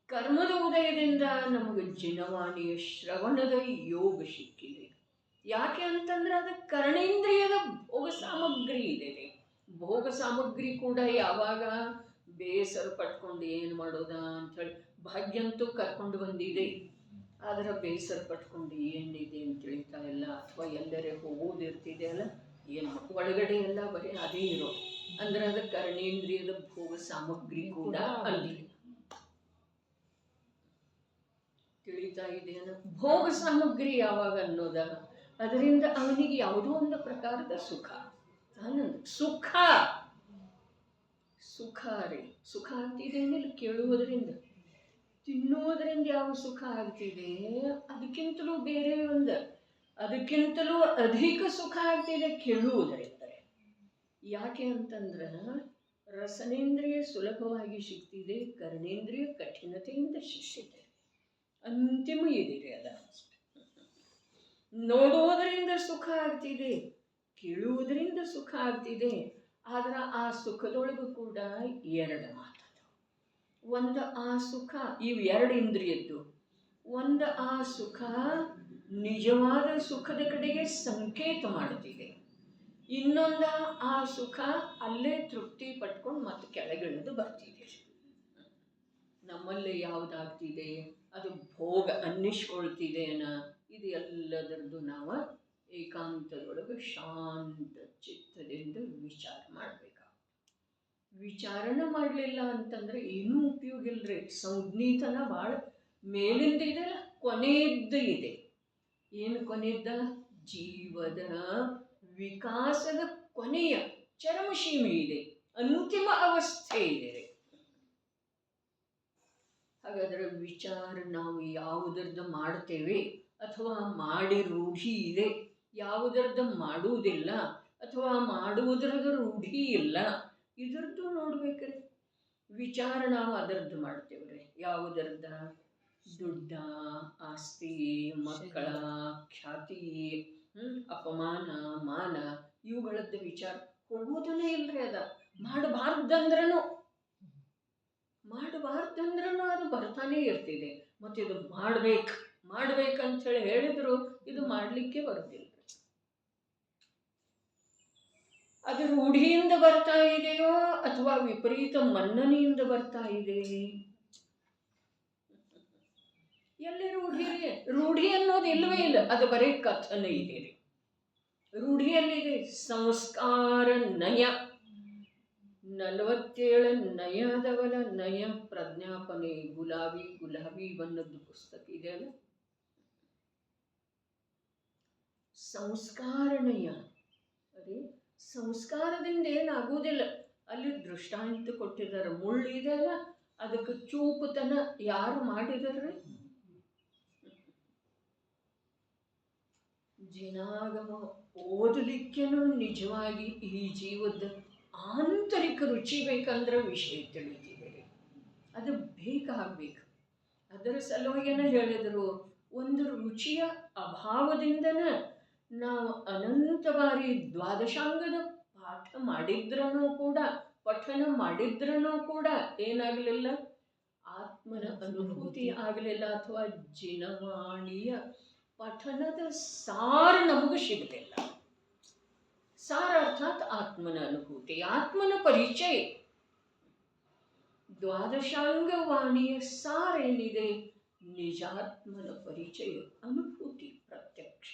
ಕರ್ಮದ ಉದಯದಿಂದ ನಮಗೆ ಜಿನವಾಣಿಯ ಶ್ರವಣದ ಯೋಗ ಸಿಕ್ಕಿದೆ. ಯಾಕೆ ಅಂತಂದ್ರೆ ಅದು ಕರ್ಣೇಂದ್ರಿಯದ ಭೋಗ ಸಾಮಗ್ರಿ ಇದೆ. ಭೋಗ ಸಾಮಗ್ರಿ ಕೂಡ ಯಾವಾಗ ಬೇಸರ ಪಟ್ಕೊಂಡು ಏನು ಮಾಡೋದ ಅಂಥೇಳಿ ಭಾಗ್ಯಂತೂ ಕರ್ಕೊಂಡು ಬಂದಿದೆ. ಆದರೆ ಬೇಸರ ಪಟ್ಕೊಂಡು ಏನಿದೆ ಅಂತ ತಿಳಿತಾ ಇಲ್ಲ, ಅಥವಾ ಎಲ್ಲರೇ ಹೋಗೋದಿರ್ತಿದೆ ಅಲ್ಲ, ಏನು ಒಳಗಡೆ ಎಲ್ಲ ಬರೀ ಅದೇ ಇರೋ ಅಂದ್ರೆ ಅದು ಕರ್ಣೇಂದ್ರಿಯದ ಭೋಗ ಸಾಮಗ್ರಿ ಕೂಡ ಅಲ್ಲಿ ತಿಳಿತಾ ಇದೆಯಲ್ಲ. ಭೋಗ ಸಾಮಗ್ರಿ ಯಾವಾಗ ಅನ್ನೋದ ಅದರಿಂದ ಅವನಿಗೆ ಯಾವುದೋ ಒಂದು ಪ್ರಕಾರದ ಸುಖ, ಆನಂದ, ಸುಖ ಸುಖ ರೀ. ಸುಖ ಆಗ್ತಿದೆ ಅಂದ್ರೆ ಕೇಳುವುದರಿಂದ, ತಿನ್ನುವುದರಿಂದ ಯಾವ ಸುಖ ಆಗ್ತಿದೆ ಅದಕ್ಕಿಂತಲೂ ಬೇರೆ ಒಂದು, ಅದಕ್ಕಿಂತಲೂ ಅಧಿಕ ಸುಖ ಆಗ್ತಿದೆ ಕೇಳುವುದರಿಂದ. ಯಾಕೆ ಅಂತಂದ್ರೆ ರಸನೇಂದ್ರಿಯ ಸುಲಭವಾಗಿ ಸಿಗ್ತಿದೆ, ಕರ್ಣೇಂದ್ರಿಯ ಕಠಿಣತೆಯಿಂದ ಶಿಕ್ಷಿದೆ. ಅಂತಿಮ ಇದಿದೆ ಅದ. ನೋಡುವುದರಿಂದ ಸುಖ ಆಗ್ತಿದೆ, ಕೇಳುವುದರಿಂದ ಸುಖ ಆಗ್ತಿದೆ. ಆದ್ರೆ ಆ ಸುಖದೊಳಗೂ ಕೂಡ ಎರಡು ಮಾತದು. ಒಂದು ಆ ಸುಖ, ಇವು ಎರಡು ಇಂದ್ರಿಯದ್ದು. ಒಂದು ಆ ಸುಖ ನಿಜವಾದ ಸುಖದ ಕಡೆಗೆ ಸಂಕೇತ ಮಾಡುತ್ತಿದೆ. ಇನ್ನೊಂದು ಆ ಸುಖ ಅಲ್ಲೇ ತೃಪ್ತಿ ಪಟ್ಕೊಂಡು ಮತ್ತೆ ಕೆಳಗಿಳಿದು ಬರ್ತಿದೆ. ನಮ್ಮಲ್ಲಿ ಯಾವುದಾಗ್ತಿದೆ ಅದು ಭೋಗ ಅನ್ನಿಸ್ಕೊಳ್ತಿದೆನ. ಇದು ಎಲ್ಲದರದ್ದು ನಾವು ಏಕಾಂತದೊಳಗೆ ಶಾಂತ ಚಿತ್ತದಿಂದ ವಿಚಾರ ಮಾಡಬೇಕಾಗುತ್ತೆ. ವಿಚಾರಣೆ ಮಾಡಲಿಲ್ಲ ಅಂತಂದ್ರೆ ಏನೂ ಉಪಯೋಗ ಇಲ್ಲರಿ. ಸಂಜ್ಞೀತನ ಭಾಳ ಮೇಲಿಂದ ಇದೆಲ್ಲ, ಕೊನೆಯದ್ದು ಇದೆ. ಏನು ಕೊನೆಯದ್ದ? ಜೀವದ ವಿಕಾಸದ ಕೊನೆಯ ಚರಮಸೀಮೆ ಇದೆ, ಅಂತಿಮ ಅವಸ್ಥೆ ಇದೆ. ಹಾಗಾದರೆ ವಿಚಾರ ನಾವು ಯಾವುದರದ್ದು ಮಾಡ್ತೇವೆ ಅಥವಾ ಮಾಡಿ ರೂಢಿ ಇದೆ, ಯಾವುದರದ್ದು ಮಾಡುವುದಿಲ್ಲ ಅಥವಾ ಮಾಡುವುದರದ ರೂಢಿ ಇಲ್ಲ, ಇದರದ್ದು ನೋಡ್ಬೇಕ್ರಿ. ವಿಚಾರ ನಾವು ಅದರದ್ದು ಮಾಡ್ತೇವ್ರಿ. ಯಾವುದರದ? ದುಡ್ಡ, ಆಸ್ತಿ, ಮಕ್ಕಳ, ಖ್ಯಾತಿ, ಅಪಮಾನ, ಮಾನ, ಇವುಗಳದ್ದು ವಿಚಾರ ಹೋಗೋದನ್ನೇ ಇಲ್ರಿ. ಅದ ಮಾಡಬಾರ್ದಂದ್ರೂ ಅದು ಬರ್ತಾನೆ ಇರ್ತಿದೆ. ಮತ್ತು ಇದು ಮಾಡ್ಬೇಕಂತೇಳಿ ಹೇಳಿದ್ರು ಇದು ಮಾಡಲಿಕ್ಕೆ ಬರೋದಿಲ್ಲ. ಅದು ರೂಢಿಯಿಂದ ಬರ್ತಾ ಇದೆಯೋ ಅಥವಾ ವಿಪರೀತ ಮನ್ನಣೆಯಿಂದ ಬರ್ತಾ ಇದೆ? ಎಲ್ಲಿ ರೂಢಿ ಅನ್ನೋದು ಇಲ್ಲವೇ ಇಲ್ಲ. ಅದು ಬರೀ ಕಥನ ಇದೆ. ರೂಢಿಯಲ್ಲಿದೆ ಸಂಸ್ಕಾರ ನಯ. 47 ನಯದವಲ ನಯ ಪ್ರಜ್ಞಾಪನೆ. ಗುಲಾಬಿ ಬಣ್ಣದ್ದು ಪುಸ್ತಕ ಇದೆ ಅಲ್ಲ, ಸಂಸ್ಕಾರ ನಯ. ಅದೇ ಸಂಸ್ಕಾರದಿಂದ ಏನಾಗುವುದಿಲ್ಲ. ಅಲ್ಲಿ ದೃಷ್ಟಾಂತ ಕೊಟ್ಟಿದ್ದಾರೆ. ಮುಳ್ಳಿದೆ ಅಲ್ಲ, ಅದಕ್ಕೆ ಚೂಪುತನ ಯಾರು ಮಾಡಿದಾರ್ರಿ? ಜಿನಾಗಮ ಓದಲಿಕ್ಕೇನು ನಿಜವಾಗಿ ಈ ಜೀವದ ಆಂತರಿಕ ರುಚಿ ಬೇಕಂದ್ರೆ ವಿಷಯ ತಿಳಿತಿದೆ. ಅದು ಬೇಕಾಗಬೇಕು. ಅದರ ಸಲುವಾಗಿನ ಹೇಳಿದರು, ಒಂದು ರುಚಿಯ ಅಭಾವದಿಂದನ ನಾವು ಅನಂತ ಬಾರಿ ದ್ವಾದಶಾಂಗದ ಪಠನ ಮಾಡಿದ್ರೂ ಕೂಡ ಏನಾಗಲಿಲ್ಲ, ಆತ್ಮನ ಅನುಭೂತಿ ಆಗಲಿಲ್ಲ. ಅಥವಾ ಜಿನವಾಣಿಯ ಪಠನದ ಸಾರ ನಮಗೂ ಸಿಗಲಿಲ್ಲ. ಸಾರ ಅರ್ಥಾತ್ ಆತ್ಮನ ಅನುಭೂತಿ, ಆತ್ಮನ ಪರಿಚಯ. ದ್ವಾದಶಾಂಗವಾಣಿಯ ಸಾರ ಏನಿದೆ? ನಿಜಾತ್ಮನ ಪರಿಚಯ, ಅನುಭೂತಿ, ಪ್ರತ್ಯಕ್ಷ.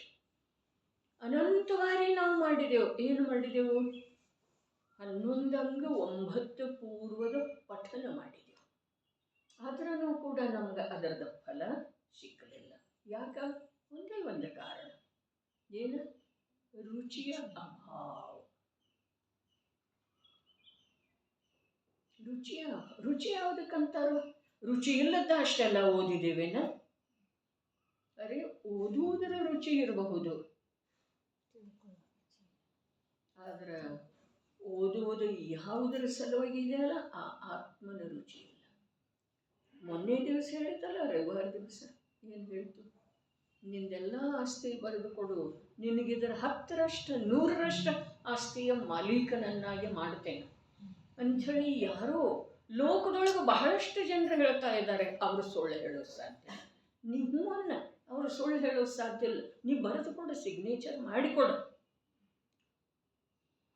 ಅನಂತವಾರಿ ನಾವು ಮಾಡಿದೆವು. ಏನು ಮಾಡಿದೆವು? 11 ಅಂಗ 9 ಪೂರ್ವದ ಪಠನ ಮಾಡಿದೆವು. ಆದ್ರೂ ಕೂಡ ನಮ್ಗೆ ಅದರದ ಫಲ ಸಿಕ್ಕಲಿಲ್ಲ. ಯಾಕ? ಒಂದೇ ಒಂದು ಕಾರಣ, ಏನು? ರುಚಿಯ ಅಭಾವ. ರುಚಿ ಯಾವುದಕ್ಕಂತಾರೋ? ರುಚಿ ಇಲ್ಲದ ಅಷ್ಟೆಲ್ಲ ಓದಿದ್ದೇವೇನ? ಅರೆ, ಓದುವುದರ ರುಚಿ ಇರಬಹುದು, ಆದ್ರೆ ಓದುವುದು ಯಾವುದರ ಸಲುವಾಗಿ ಇದೆಯಲ್ಲ ಆ ಆತ್ಮನ ರುಚಿ ಇಲ್ಲ. ಮೊನ್ನೆ ದಿವಸ ಹೇಳಿತಲ್ಲ, ರವಿವಾರ ದಿವಸ ಏನು ಹೇಳ್ತು? ನಿಂದೆಲ್ಲ ಆಸ್ತಿ ಬರೆದು ಕೊಡು, ನಿನಗಿದರ 10ರಷ್ಟು 100ರಷ್ಟು ಆಸ್ತಿಯ ಮಾಲೀಕನನ್ನಾಗಿ ಮಾಡ್ತೇನೆ ಅಂಥೇಳಿ ಯಾರೋ ಲೋಕದೊಳಗೆ ಬಹಳಷ್ಟು ಜನರು ಹೇಳ್ತಾ ಇದ್ದಾರೆ. ಅವರು ಸುಳ್ಳು ಹೇಳೋದು ಸಾಧ್ಯ. ನೀವು ಅವರು ಸುಳ್ಳು ಹೇಳೋದು ಸಾಧ್ಯ ಇಲ್ಲ. ನೀ ಬರೆದು ಕೊಡು, ಸಿಗ್ನೇಚರ್ ಮಾಡಿಕೊಡು.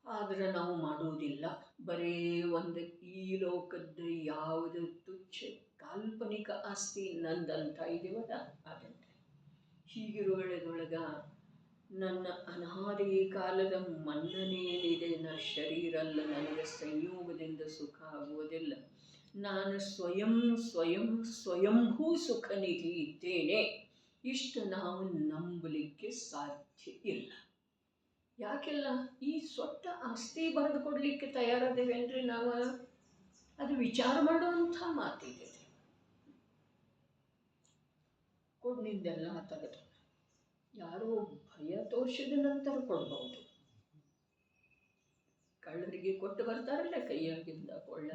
ಆದರೆ ನಾವು ಮಾಡುವುದಿಲ್ಲ. ಬರೀ ಒಂದು ಈ ಲೋಕದ ಯಾವುದು ತುಚ್ಛ ಕಾಲ್ಪನಿಕ ಆಸ್ತಿ ನಂದಂತ ಇದೀವಲ್ಲ ಅದಂತೆ. ಹೀಗಿರುವಳದೊಳಗ ನನ್ನ ಅನಾದಿ ಕಾಲದ ಮನ್ನಣೆಯೇನಿದೆ, ನಾ ಶರೀರ ಅಲ್ಲ, ನನಗೆ ಸಂಯೋಗದಿಂದ ಸುಖ ಆಗುವುದಿಲ್ಲ, ನಾನು ಸ್ವಯಂಭೂ ಸುಖ ನಿಧಿ ಇದ್ದೇನೆ, ಇಷ್ಟು ನಾವು ನಂಬಲಿಕ್ಕೆ ಸಾಧ್ಯ ಇಲ್ಲ. ಯಾಕೆಲ್ಲ? ಈ ಸೊಟ್ಟ ಆಸ್ತಿ ಬರೆದು ಕೊಡಲಿಕ್ಕೆ ತಯಾರಾದೇವೇನ್ರಿ ನಾವು? ಅದು ವಿಚಾರ ಮಾಡುವಂಥ ಮಾತಿದೆ. ಕೊಡ್ನಿಂದೆಲ್ಲ ತೆಗೆದು ಯಾರೋ ಭಯ ತೋರಿಸಿದ ನಂತರ ಕೊಡ್ಬೋದು. ಕಳ್ಳರಿಗೆ ಕೊಟ್ಟು ಬರ್ತಾರಲ್ಲ, ಕೈಯಾಗಿಂದ ಕೊಳ್ಳ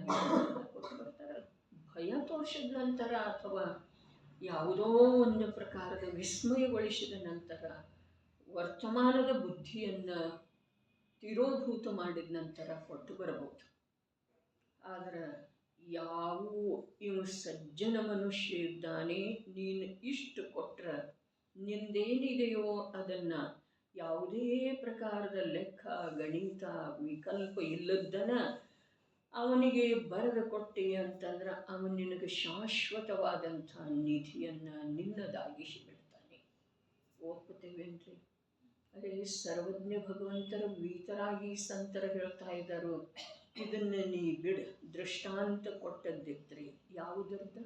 ಕೊಟ್ಟು ಬರ್ತಾರಲ್ಲ, ಭಯ ತೋರಿಸಿದ ನಂತರ ಅಥವಾ ಯಾವುದೋ ಒಂದು ಪ್ರಕಾರದ ವಿಸ್ಮಯಗೊಳಿಸಿದ ನಂತರ, ವರ್ತಮಾನದ ಬುದ್ಧಿಯನ್ನು ತಿರೋಭೂತ ಮಾಡಿದ ನಂತರ ಕೊಟ್ಟು ಬರಬಹುದು. ಆದರೆ ಇವು ಸಜ್ಜನ ಮನುಷ್ಯ ಇದ್ದಾನೆ, ನೀನು ಇಷ್ಟು ಕೊಟ್ಟರೆ ನಿಂದೇನಿದೆಯೋ ಅದನ್ನು ಯಾವುದೇ ಪ್ರಕಾರದ ಲೆಕ್ಕ ಗಣಿತ ವಿಕಲ್ಪ ಇಲ್ಲದ್ದನ ಅವನಿಗೆ ಬರೆದು ಕೊಟ್ಟೆ ಅಂತಂದ್ರೆ ಅವನು ನಿನಗೆ ಶಾಶ್ವತವಾದಂಥ ನಿಧಿಯನ್ನು ನಿನ್ನದಾಗಿಸಿಬಿಡ್ತಾನೆ. ಒಪ್ಪುತ್ತೇವೇನ್ರಿ? ಅರೆ, ಸರ್ವಜ್ಞ ಭಗವಂತರ ವೀತರಾಗಿ ಸಂತರ ಹೇಳ್ತಾ ಇದ್ದಾರೋ, ಇದನ್ನು ನೀ ಬಿಡು, ದೃಷ್ಟಾಂತ ಕೊಟ್ಟದ್ದಿತ್ರಿ. ಯಾವುದರ್ದ?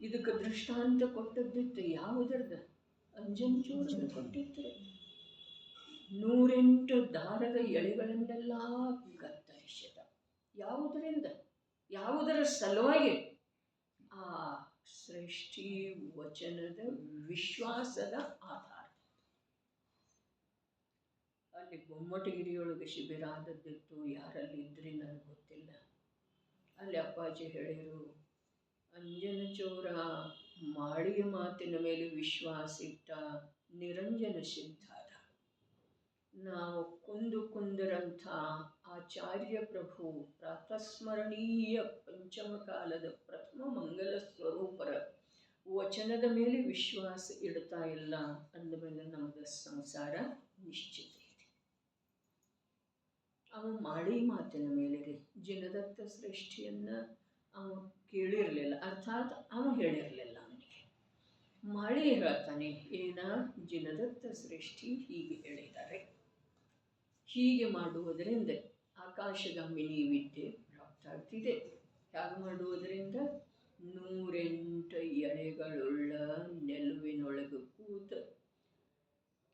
ಇದಕ್ಕೆ ದೃಷ್ಟಾಂತ ಕೊಟ್ಟದ್ದಿತ್ತು ಯಾವುದರ್ದ? ಅಂಜನಚೂರು ಕೊಟ್ಟಿತ್ತು. 108 ದಾರದ ಎಳೆಗಳನ್ನೆಲ್ಲ ಕತ್ತರಿಸಿದ. ಯಾವುದರಿಂದ? ಯಾವುದರ ಸಲುವಾಗಿ? ಆ ಸೃಷ್ಟಿ ವಚನದ ವಿಶ್ವಾಸದ ಆಧಾರ. ಅಲ್ಲಿ ಗೊಮ್ಮಟಗಿರಿಯೊಳಗೆ ಶಿಬಿರ ಆದದ್ದಿತ್ತು. ಯಾರಲ್ಲಿ ಇದ್ರಿ ನನಗೆ ಗೊತ್ತಿಲ್ಲ. ಅಲ್ಲಿ ಅಪ್ಪಾಜಿ ಹೇಳಿದರು, ಅಂಜನಚೋರ ಮಾಳಿಯ ಮಾತಿನ ಮೇಲೆ ವಿಶ್ವಾಸ ಇಟ್ಟ ನಿರಂಜನ ಸಿದ್ಧಾದ. ನಾವು ಕುಂದರಂಥ ಆಚಾರ್ಯ ಪ್ರಭು ಪ್ರಾತಸ್ಮರಣೀಯ ಪಂಚಮ ಕಾಲದ ಪ್ರಥಮ ಮಂಗಲ ಸ್ವರೂಪರ ವಚನದ ಮೇಲೆ ವಿಶ್ವಾಸ ಇಡ್ತಾ ಇಲ್ಲ ಅಂದಮೇಲೆ ನಮ್ಮದು ಸಂಸಾರ ನಿಶ್ಚಿತ ಇದೆ. ಅವ ಮಾಳಿ ಮಾತಿನ ಮೇಲೆ ರೀ ಜಿನದತ್ತ ಸೃಷ್ಟಿಯನ್ನು ಅವ ಕೇಳಿರಲಿಲ್ಲ, ಅರ್ಥಾತ್ ಅವ ಹೇಳಿರಲಿಲ್ಲ. ಅವನಿಗೆ ಮಾಳಿ ಹೇಳ್ತಾನೆ, ಏನ ಜಿನದತ್ತ ಸೃಷ್ಟಿ ಹೀಗೆ ಹೇಳಿದ್ದಾರೆ, ಹೀಗೆ ಮಾಡುವುದರಿಂದ ಆಕಾಶಗಂಬಿನಿ ವಿದ್ಯೆ ಪ್ರಾಪ್ತ ಆಗ್ತಿದೆ. ಹೇಗೆ ಮಾಡುವುದರಿಂದ? 108 ಎಳೆಗಳುಳ್ಳ ನೆಲುವಿನೊಳಗೆ ಕೂತ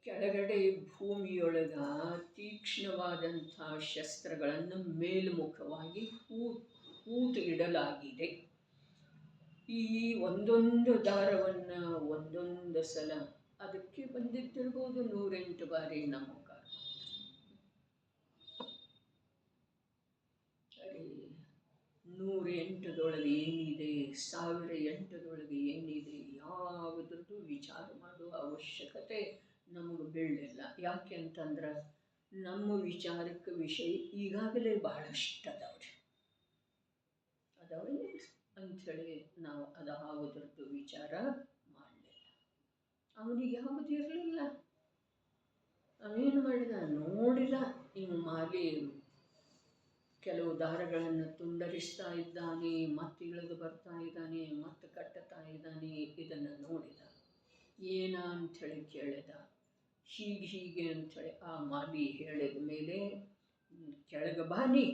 ಕೆಳಗಡೆ ಭೂಮಿಯೊಳಗ ತೀಕ್ಷ್ಣವಾದಂಥ ಶಸ್ತ್ರಗಳನ್ನು ಮೇಲ್ಮುಖವಾಗಿ ಹೂತು ಇಡಲಾಗಿದೆ. ಈ ಒಂದೊಂದು ದಾರವನ್ನು ಒಂದೊಂದು ಸಲ ಅದಕ್ಕೆ ಬಂದಿದ್ದಿರ್ಬೋದು 108 ಬಾರಿ ನಮ್ಮ ಕಾಲ. 108ದೊಳಗೆ ಏನಿದೆ, 1008ದೊಳಗೆ ಏನಿದೆ, ಯಾವುದ್ರದ್ದು ವಿಚಾರ ಮಾಡುವ ಅವಶ್ಯಕತೆ ನಮಗೆ ಬೀಳಲಿಲ್ಲ. ಯಾಕೆ ಅಂತಂದ್ರೆ ನಮ್ಮ ವಿಚಾರಕ್ಕೆ ವಿಷಯ ಈಗಾಗಲೇ ಬಹಳಷ್ಟು ಅದಾವ್ರಿ ಅಂಥೇಳಿ ನಾವು ಯಾವುದ್ರದ್ದು ವಿಚಾರ ಮಾಡಲಿಲ್ಲ. ಅವನಿಗೆ ಯಾವುದು ಇರಲಿಲ್ಲ. ಅವೇನು ಮಾಡಿದ? ನೋಡಿದ, ಇವು ಮಾಲಿ ಕೆಲವು ದಾರಗಳನ್ನು ತುಂಡರಿಸ್ತಾ ಇದ್ದಾನೆ, ಮತ್ತೆ ಇಳಿದು ಬರ್ತಾ ಇದ್ದಾನೆ, ಮತ್ತೆ ಕಟ್ಟುತ್ತಾ ಇದ್ದಾನೆ. ಇದನ್ನು ನೋಡಿದ, ಏನ ಅಂಥೇಳಿ ಕೇಳಿದ. ಹೀಗೆ ಅಂಥೇಳಿ ಆ ಮಾಲಿ ಹೇಳಿದ ಮೇಲೆ, ಕೆಳಗೆ ಬಾನಿ,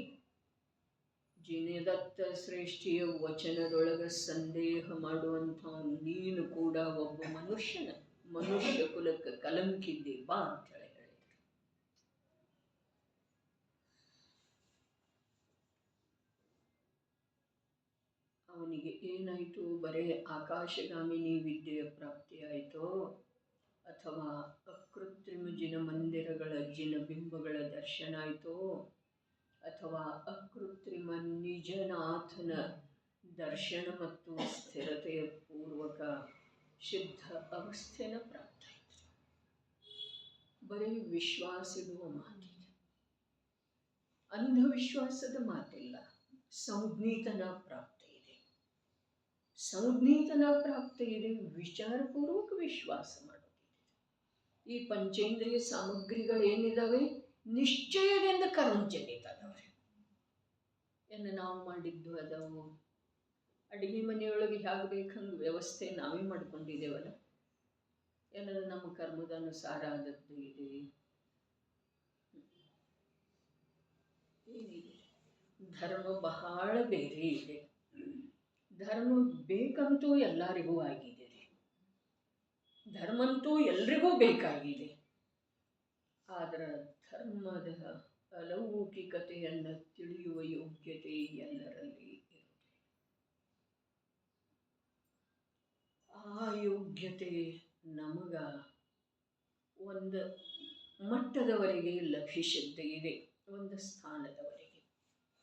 ಜಿನದತ್ತ ಶ್ರೇಷ್ಠಿಯ ವಚನದೊಳಗೆ ಸಂದೇಹ ಮಾಡುವಂಥ ನೀನು ಕೂಡ ಒಬ್ಬ ಮನುಷ್ಯನ. ಮನುಷ್ಯ ಕುಲಕ್ಕೆ ಕಲಂಕಿದ್ದೆ ಬಾ ಅಂತ ಹೇಳಿ ಹೇಳಿದ್ರು. ಅವನಿಗೆ ಏನಾಯಿತು? ಬರೇ ಆಕಾಶಗಾಮಿನಿ ವಿದ್ಯೆಯ ಪ್ರಾಪ್ತಿಯಾಯಿತೋ ಅಥವಾ ಅಕೃತ್ರಿಮ ಜಿನ ಮಂದಿರಗಳ ಜಿನ ಬಿಂಬಗಳ ದರ್ಶನ ಆಯಿತೋ ಅಥವಾ ಅಕೃತ್ರಿಮ ನಿಜನಾಥನ ದರ್ಶನ ಮತ್ತು ಸ್ಥಿರತೆಯ ಪೂರ್ವಕ ಶುದ್ಧ ಅವಸ್ಥೆನ ಪ್ರಾಪ್ತ ಆಯಿತು. ಬರೀ ವಿಶ್ವಾಸದ ಮಾತಿದೆ, ಅಂಧವಿಶ್ವಾಸದ ಮಾತಿಲ್ಲ. ಸಂಜ್ಞೀತನ ಪ್ರಾಪ್ತಿ ಇದೆ, ಸಂಜ್ಞೀತನ ಪ್ರಾಪ್ತಿ ಇದೆ, ವಿಚಾರಪೂರ್ವಕ ವಿಶ್ವಾಸ ಮಾಡೋದಿದೆ. ಈ ಪಂಚೇಂದ್ರಿಯ ಸಾಮಗ್ರಿಗಳೇನಿದ್ದಾವೆ ನಿಶ್ಚಯದಿಂದ ಕರ್ಮಜನಿತ ಅದಾವೆ. ಏನು ನಾವು ಮಾಡಿದ್ದು ಅದಾವು? ಅಡುಗೆ ಮನೆಯೊಳಗೆ ಹೇಗೆ ಬೇಕಂಗೆ ವ್ಯವಸ್ಥೆ ನಾವೇ ಮಾಡ್ಕೊಂಡಿದ್ದೇವಲ್ಲ. ಏನಾದ್ರು ನಮ್ಮ ಕರ್ಮದ ಅನುಸಾರ ಆದದ್ದು ಇದೆ? ಏನಿದೆ? ಧರ್ಮ ಬಹಳ ಬೇರೆ ಇದೆ. ಧರ್ಮ ಬೇಕಂತೂ ಎಲ್ಲರಿಗೂ ಆಗಿದೆ, ಧರ್ಮಂತೂ ಎಲ್ರಿಗೂ ಬೇಕಾಗಿದೆ. ಆದರೆ ಧರ್ಮದ ಅಲೌಕಿಕತೆಯನ್ನು ತಿಳಿಯುವ ಯೋಗ್ಯತೆ ಎಲ್ಲರಲ್ಲಿ ಇರುತ್ತದೆ. ಆ ಯೋಗ್ಯತೆ ನಮಗ ಒಂದು ಮಟ್ಟದವರೆಗೆ ಲಭಿಸಿದ್ದೇ ಇದೆ, ಒಂದು ಸ್ಥಾನದವರೆಗೆ.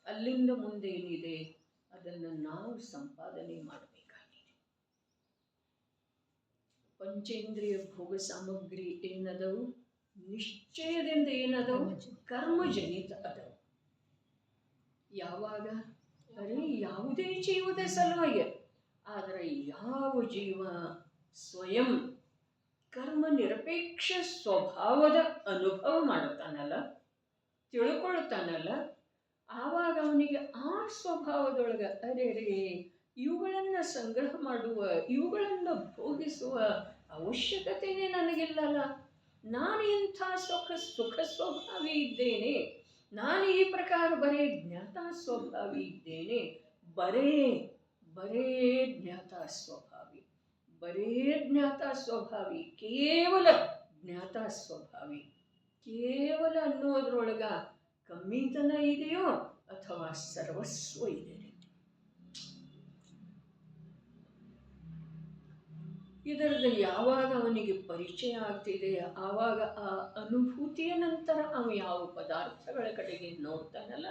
ಅಲ್ಲಿಂದ ಮುಂದೆ ಏನಿದೆ ಅದನ್ನು ನಾವು ಸಂಪಾದನೆ ಮಾಡಬೇಕಾಗಿದೆ. ಪಂಚೇಂದ್ರಿಯ ಭೋಗ ಸಾಮಗ್ರಿ ಏನದವು? ನಿಶ್ಚಯದಿಂದ ಏನದವು? ಕರ್ಮಜನಿತ ಅದವು. ಯಾವಾಗ? ಬರೀ ಯಾವುದೇ ಜೀವದ ಸಲುವಾಗಿ. ಆದರೆ ಯಾವ ಜೀವ ಸ್ವಯಂ ಕರ್ಮ ನಿರಪೇಕ್ಷ ಸ್ವಭಾವದ ಅನುಭವ ಮಾಡುತ್ತಾನಲ್ಲ, ತಿಳ್ಕೊಳ್ತಾನಲ್ಲ, ಆವಾಗ ಅವನಿಗೆ ಆ ಸ್ವಭಾವದೊಳಗೆ ಅರೆ ಇವುಗಳನ್ನು ಸಂಗ್ರಹ ಮಾಡುವ, ಇವುಗಳನ್ನು ಭೋಗಿಸುವ ಅವಶ್ಯಕತೆಯೇ ನನಗಿಲ್ಲಲ್ಲ. ನಾನು ಇಂಥ ಸುಖ ಸ್ವಭಾವಿ ಇದ್ದೇನೆ, ನಾನು ಈ ಪ್ರಕಾರ ಬರೇ ಜ್ಞಾತ ಸ್ವಭಾವಿ ಇದ್ದೇನೆ. ಬರೇ ಜ್ಞಾತ ಸ್ವಭಾವಿ, ಬರೇ ಜ್ಞಾತ ಸ್ವಭಾವಿ, ಕೇವಲ ಜ್ಞಾತ ಸ್ವಭಾವಿ. ಕೇವಲ ಅನ್ನೋದ್ರೊಳಗ ಕಮ್ಮಿತನ ಇದೆಯೋ ಅಥವಾ ಸರ್ವಸ್ವ ಇದೆ? ಇದರದ ಯಾವಾಗ ಅವನಿಗೆ ಪರಿಚಯ ಆಗ್ತಿದೆ, ಆವಾಗ ಆ ಅನುಭೂತಿಯ ನಂತರ ಅವನು ಯಾವ ಪದಾರ್ಥಗಳ ಕಡೆಗೆ ನೋಡ್ತಾನಲ್ಲ,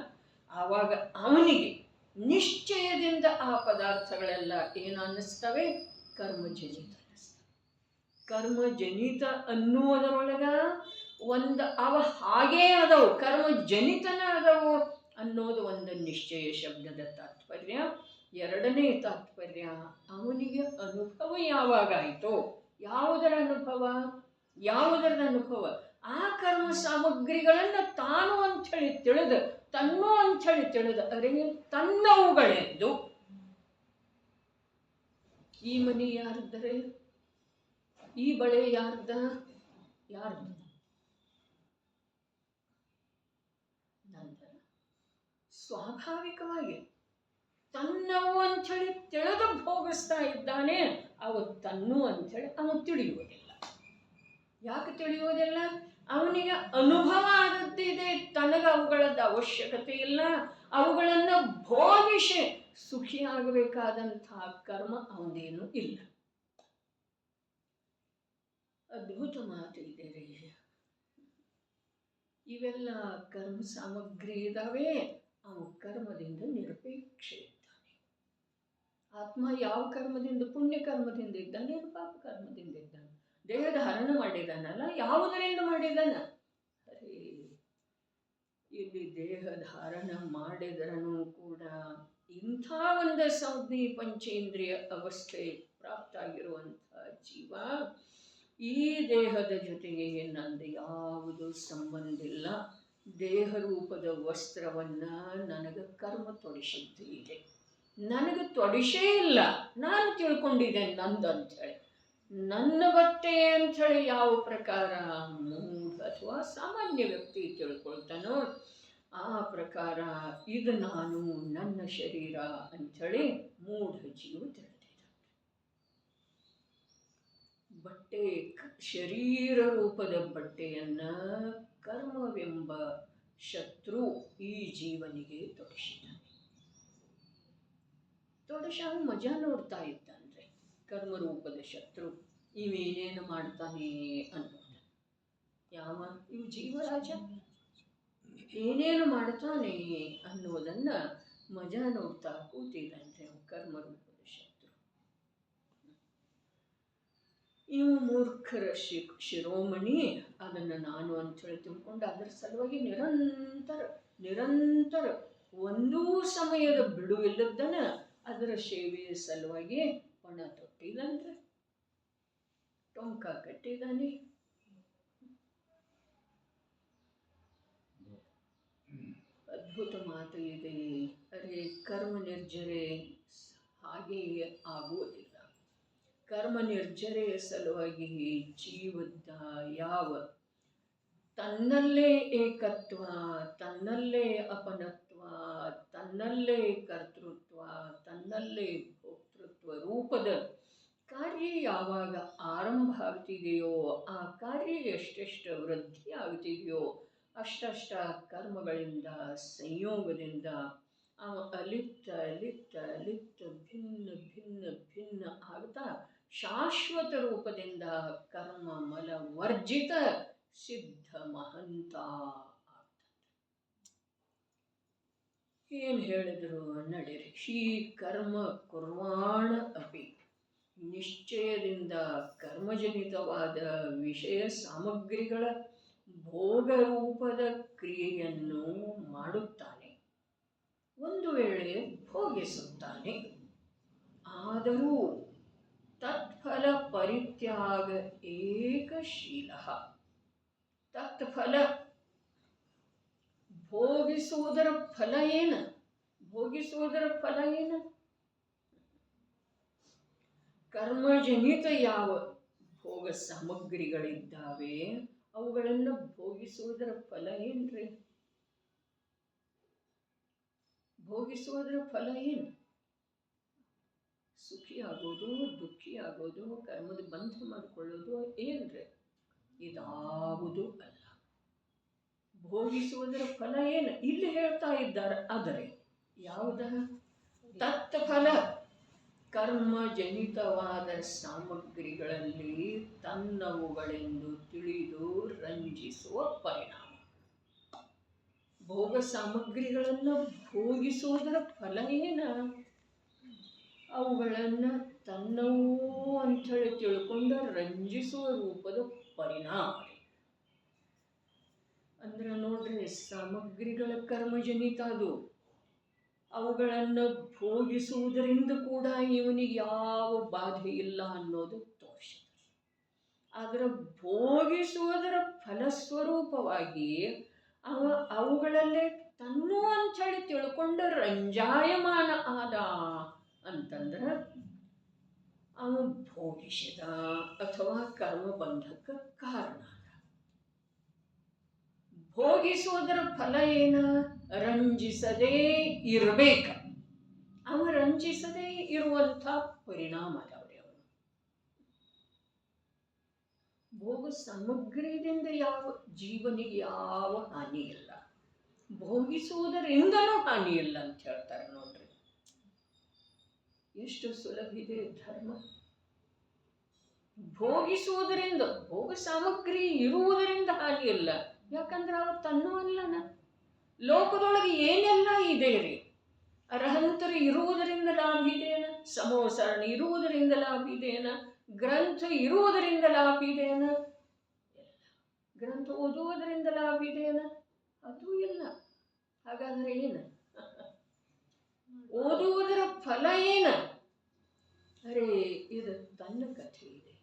ಆವಾಗ ಅವನಿಗೆ ನಿಶ್ಚಯದಿಂದ ಆ ಪದಾರ್ಥಗಳೆಲ್ಲ ಏನು ಅನ್ನಿಸ್ತವೆ? ಕರ್ಮಜನಿತ ಅನ್ನಿಸ್ತವೆ. ಕರ್ಮಜನಿತ ಅನ್ನುವುದರೊಳಗ ಒಂದು ಅವ ಹಾಗೇ ಅದವು, ಕರ್ಮಜನಿತನ ಅದವು ಅನ್ನೋದು ಒಂದು ನಿಶ್ಚಯ ಶಬ್ದದ ತಾತ್ಪರ್ಯ. ಎರಡನೇ ತಾತ್ಪರ್ಯ, ಅವನಿಗೆ ಅನುಭವ ಯಾವಾಗಾಯಿತೋ, ಯಾವುದರ ಅನುಭವ? ಯಾವುದರದ ಅನುಭವ? ಆ ಕರ್ಮ ಸಾಮಗ್ರಿಗಳನ್ನು ತಾನು ಅಂಥೇಳಿ ತಿಳಿದು, ತನ್ನೋ ಅಂಥೇಳಿ ತಿಳಿದು, ಅರೆ ತನ್ನವುಗಳೆಂದು. ಈ ಮನೆ ಯಾರ್ದರೆ? ಈ ಬಳೆ ಯಾರ್ದ? ಯಾರ್ದು? ನಂತರ ಸ್ವಾಭಾವಿಕವಾಗಿ ತನ್ನವು ಅಂಥೇಳಿ ತಿಳಿದು ಭೋಗಿಸ್ತಾ ಇದ್ದಾನೆ. ಅವು ತನ್ನು ಅಂಥೇಳಿ ಅವನು ತಿಳಿಯುವುದಿಲ್ಲ. ಯಾಕೆ ತಿಳಿಯುವುದಿಲ್ಲ? ಅವನಿಗೆ ಅನುಭವ ಆಗುತ್ತಿದೆ, ತನಗೆ ಅವುಗಳದ್ದು ಅವಶ್ಯಕತೆ ಇಲ್ಲ. ಅವುಗಳನ್ನು ಭೋಗಿಸಿ ಸುಖಿಯಾಗಬೇಕಾದಂಥ ಕರ್ಮ ಅವನೇನು ಇಲ್ಲ. ಅದ್ಭುತ ಮಾತು ಇದೆ ರೀ. ಇವೆಲ್ಲ ಕರ್ಮ ಸಾಮಗ್ರಿ ಇದ್ದಾವೆ. ಅವು ಕರ್ಮದಿಂದ ನಿರಪೇಕ್ಷ ಇದ್ದಾನೆ. ಆತ್ಮ ಯಾವ ಕರ್ಮದಿಂದ? ಪುಣ್ಯ ಕರ್ಮದಿಂದ ಇದ್ದಾನೆ, ಪಾಪ ಕರ್ಮದಿಂದ ಇದ್ದಾನೆ. ದೇಹ ಧಾರಣ ಮಾಡಿದಾನಲ್ಲ, ಯಾವುದರಿಂದ ಮಾಡಿದಾನ? ಅರೇ ಇಲ್ಲಿ ದೇಹ ಧಾರಣ ಮಾಡಿದ್ರೂ ಕೂಡ ಇಂಥ ಒಂದು ಸಂಜ್ಞೆ ಪಂಚೇಂದ್ರಿಯ ಅವಸ್ಥೆ ಪ್ರಾಪ್ತ ಆಗಿರುವಂಥ ಜೀವ ಈ ದೇಹದ ಜೊತೆಗೆ ನಂದು ಯಾವುದು ಸಂಬಂಧ ಇಲ್ಲ. ದೇಹ ರೂಪದ ವಸ್ತ್ರವನ್ನು ನನಗೆ ಕರ್ಮ ತೊಡಿಸಿದ್ದು ಇದೆ. ನನಗೆ ತೊಡಿಸೇ ಇಲ್ಲ, ನಾನು ತಿಳ್ಕೊಂಡಿದ್ದೇನೆ ನಂದು ಅಂಥೇಳಿ. ನನ್ನ ಬಟ್ಟೆ ಅಂಥೇಳಿ ಯಾವ ಪ್ರಕಾರ ಮೂಢ ಅಥವಾ ಸಾಮಾನ್ಯ ವ್ಯಕ್ತಿ ತಿಳ್ಕೊಳ್ತಾನೋ ಆ ಪ್ರಕಾರ ಇದು ನಾನು, ನನ್ನ ಶರೀರ ಅಂಥೇಳಿ ಮೂಢ ಜೀವ ತಿಳಿದಿದ್ದ. ಬಟ್ಟೆ, ಶರೀರ ರೂಪದ ಬಟ್ಟೆಯನ್ನು ಕರ್ಮವೆಂಬ ಶತ್ರು ಈ ಜೀವನಿಗೆ ತೊಡಿಸಿದ. ತೊಡಶಾಗ ಮಜಾ ನೋಡ್ತಾ ಇದ್ದಾನ್ರಿ ಕರ್ಮರೂಪದ ಶತ್ರು. ಇವೇನೇನು ಮಾಡ್ತಾನೆ ಅನ್ನೋದು. ಇವು ಜೀವರಾಜ ಏನೇನು ಮಾಡ್ತಾನೆ ಅನ್ನೋದನ್ನ ಮಜಾ ನೋಡ್ತಾ ಕೂತಿದ್ದಾನ್ರಿ ಕರ್ಮರೂಪದ ಶತ್ರು. ಇವು ಮೂರ್ಖರ ಶಿರೋಮಣಿ ಅದನ್ನು ನಾನು ಅಂಥೇಳಿ ತಿಳ್ಕೊಂಡು ಅದರ ಸಲುವಾಗಿ ನಿರಂತರ ಒಂದೂ ಸಮಯದ ಬಿಡುವಿಲ್ಲದನ ಅದರ ಸೇವೆಯ ಸಲುವಾಗಿ ಪಣ ತೊಟ್ಟಿದ್ದಾನ್ರಿ, ಟೊಂಕ ಕಟ್ಟಿದ್ದಾನೆ. ಅದ್ಭುತ ಮಾತು ಇದೆ. ಅರೆ ಕರ್ಮ ನಿರ್ಜರೆ ಹಾಗೆಯೇ ಆಗುವುದಿಲ್ಲ. ಕರ್ಮ ನಿರ್ಜರೆಯ ಸಲುವಾಗಿ ಜೀವದ ಯಾವ ತನ್ನಲ್ಲೇ ಏಕತ್ವ, ತನ್ನಲ್ಲೇ ಅಪನತ್ವ, ತನ್ನಲ್ಲೇ ಕರ್ತೃತ್ವ, ತನ್ನಲ್ಲೇ ಭೋಕ್ತೃತ್ವ ರೂಪದ ಕಾರ್ಯ ಯಾವಾಗ ಆರಂಭ ಆಗ್ತಿದೆಯೋ, ಆ ಕಾರ್ಯ ಎಷ್ಟೆಷ್ಟು ವೃದ್ಧಿ ಆಗ್ತಿದೆಯೋ ಅಷ್ಟಷ್ಟ ಕರ್ಮಗಳಿಂದ ಸಂಯೋಗದಿಂದ ಅಲಿಪ್ತ ಭಿನ್ನ ಆಗ್ತಾ ಶಾಶ್ವತ ರೂಪದಿಂದ ಕರ್ಮ ಮಲ ವರ್ಜಿತ ಸಿದ್ಧ ಮಹಂತ ಆಗ್ತದೆ. ಏನು ಹೇಳಿದ್ರು ನಡೀರಿ. ಶೀ ಕರ್ಮ ಕುರ್ವಾಣ ಅಪಿ, ನಿಶ್ಚಯದಿಂದ ಕರ್ಮಜನಿತವಾದ ವಿಷಯ ಸಾಮಗ್ರಿಗಳ ಭೋಗರೂಪದ ಕ್ರಿಯೆಯನ್ನು ಮಾಡುತ್ತಾನೆ, ಒಂದು ವೇಳೆ ಭೋಗಿಸುತ್ತಾನೆ. ಆದರೂ ತತ್ಫಲ ಪರಿತ್ಯಾಗ ಏಕಶೀಲ. ತತ್ಫಲ ಭೋಗಿಸುವುದರ ಫಲ ಏನು? ಭೋಗಿಸುವುದರ ಫಲ ಏನು? ಕರ್ಮಜನಿತ ಯಾವ ಭೋಗ ಸಾಮಗ್ರಿಗಳಿದ್ದಾವೆ ಅವುಗಳನ್ನು ಭೋಗಿಸುವುದರ ಫಲ ಏನ್ರಿ? ಭೋಗಿಸುವುದರ ಫಲ ಏನು? ಸುಖಿ ಆಗೋದು, ದುಃಖಿ ಆಗೋದು, ಕರ್ಮದ ಬಂಧ ಮಾಡಿಕೊಳ್ಳೋದು ಏನ್ರಿ? ಇದಾವುದು ಅಲ್ಲ. ಭೋಗಿಸುವುದರ ಫಲ ಏನು ಇಲ್ಲಿ ಹೇಳ್ತಾ ಇದ್ದಾರೆ. ಆದರೆ ಯಾವುದ? ತತ್ಫಲ ಕರ್ಮಜನಿತವಾದ ಸಾಮಗ್ರಿಗಳಲ್ಲಿ ತನ್ನವುಗಳೆಂದು ತಿಳಿದು ರಂಜಿಸುವ ಪರಿಣಾಮ. ಭೋಗ ಸಾಮಗ್ರಿಗಳನ್ನು ಭೋಗಿಸುವುದರ ಫಲ ಏನ? ಅವುಗಳನ್ನು ತನ್ನವೂ ಅಂಥೇಳಿ ತಿಳ್ಕೊಂಡು ರಂಜಿಸುವ ರೂಪದ ಪರಿಣಾಮ. ಅಂದ್ರೆ ನೋಡ್ರಿ, ಸಾಮಗ್ರಿಗಳ ಕರ್ಮಜನಿತ ಅದು. ಅವುಗಳನ್ನು ಭೋಗಿಸುವುದರಿಂದ ಕೂಡ ಇವನಿಗೆ ಯಾವ ಬಾಧೆ ಇಲ್ಲ ಅನ್ನೋದು ತೋರಿಸಿದೆ. ಆದರೆ ಭೋಗಿಸುವುದರ ಫಲಸ್ವರೂಪವಾಗಿ ಅವುಗಳಲ್ಲೇ ತನ್ನೂ ಅಂಥೇಳಿ ತಿಳ್ಕೊಂಡು ರಂಜಾಯಮಾನ ಆದ ಅಂತಂದ್ರೆ ಅವ ಭೋಗಿಸಿದ ಅಥವಾ ಕರ್ಮಬಂಧಕ್ಕೆ ಕಾರಣ. ಭೋಗಿಸುವುದರ ಫಲ ಏನ? ರಂಜಿಸದೇ ಇರಬೇಕ. ಅವ ರಂಜಿಸದೇ ಇರುವಂಥ ಪರಿಣಾಮ ಅದಾವ್ರಿ ಅವನು. ಭೋಗ ಸಾಮಗ್ರಿಯಿಂದ ಯಾವ ಜೀವನಿಗೆ ಯಾವ ಹಾನಿ ಇಲ್ಲ, ಭೋಗಿಸುವುದರಿಂದನೂ ಹಾನಿ ಇಲ್ಲ ಅಂತ ಹೇಳ್ತಾರೆ. ನೋಡ್ರಿ ಎಷ್ಟು ಸುಲಭ ಇದೆ ಧರ್ಮ. ಭೋಗಿಸುವುದರಿಂದ, ಭೋಗ ಸಾಮಗ್ರಿ ಇರುವುದರಿಂದ ಹಾನಿ ಇಲ್ಲ. ಯಾಕಂದ್ರೆ ಅವ ತನ್ನೂ ಅಲ್ಲನ. ಲೋಕದೊಳಗೆ ಏನೆಲ್ಲ ಇದೆ ರೀ? ಅರ್ಹಂತರು ಇರುವುದರಿಂದ ಲಾಭ ಇದೆಯೇನ? ಸಮೋಸರಣಿ ಇರುವುದರಿಂದ ಲಾಭ ಇದೆಯೇನ? ಗ್ರಂಥ ಇರುವುದರಿಂದ ಲಾಭ ಇದೆಯೇನ? ಗ್ರಂಥ ಓದುವುದರಿಂದ ಲಾಭ ಇದೆಯೇನ? ಅದೂ ಇಲ್ಲ. ಹಾಗಾದ್ರೆ ಏನು? ಓದುವುದರ ಫಲ ಏನ? ಅರೆ ಇದು ತನ್ನ ಕಥೆ ಇದೆ,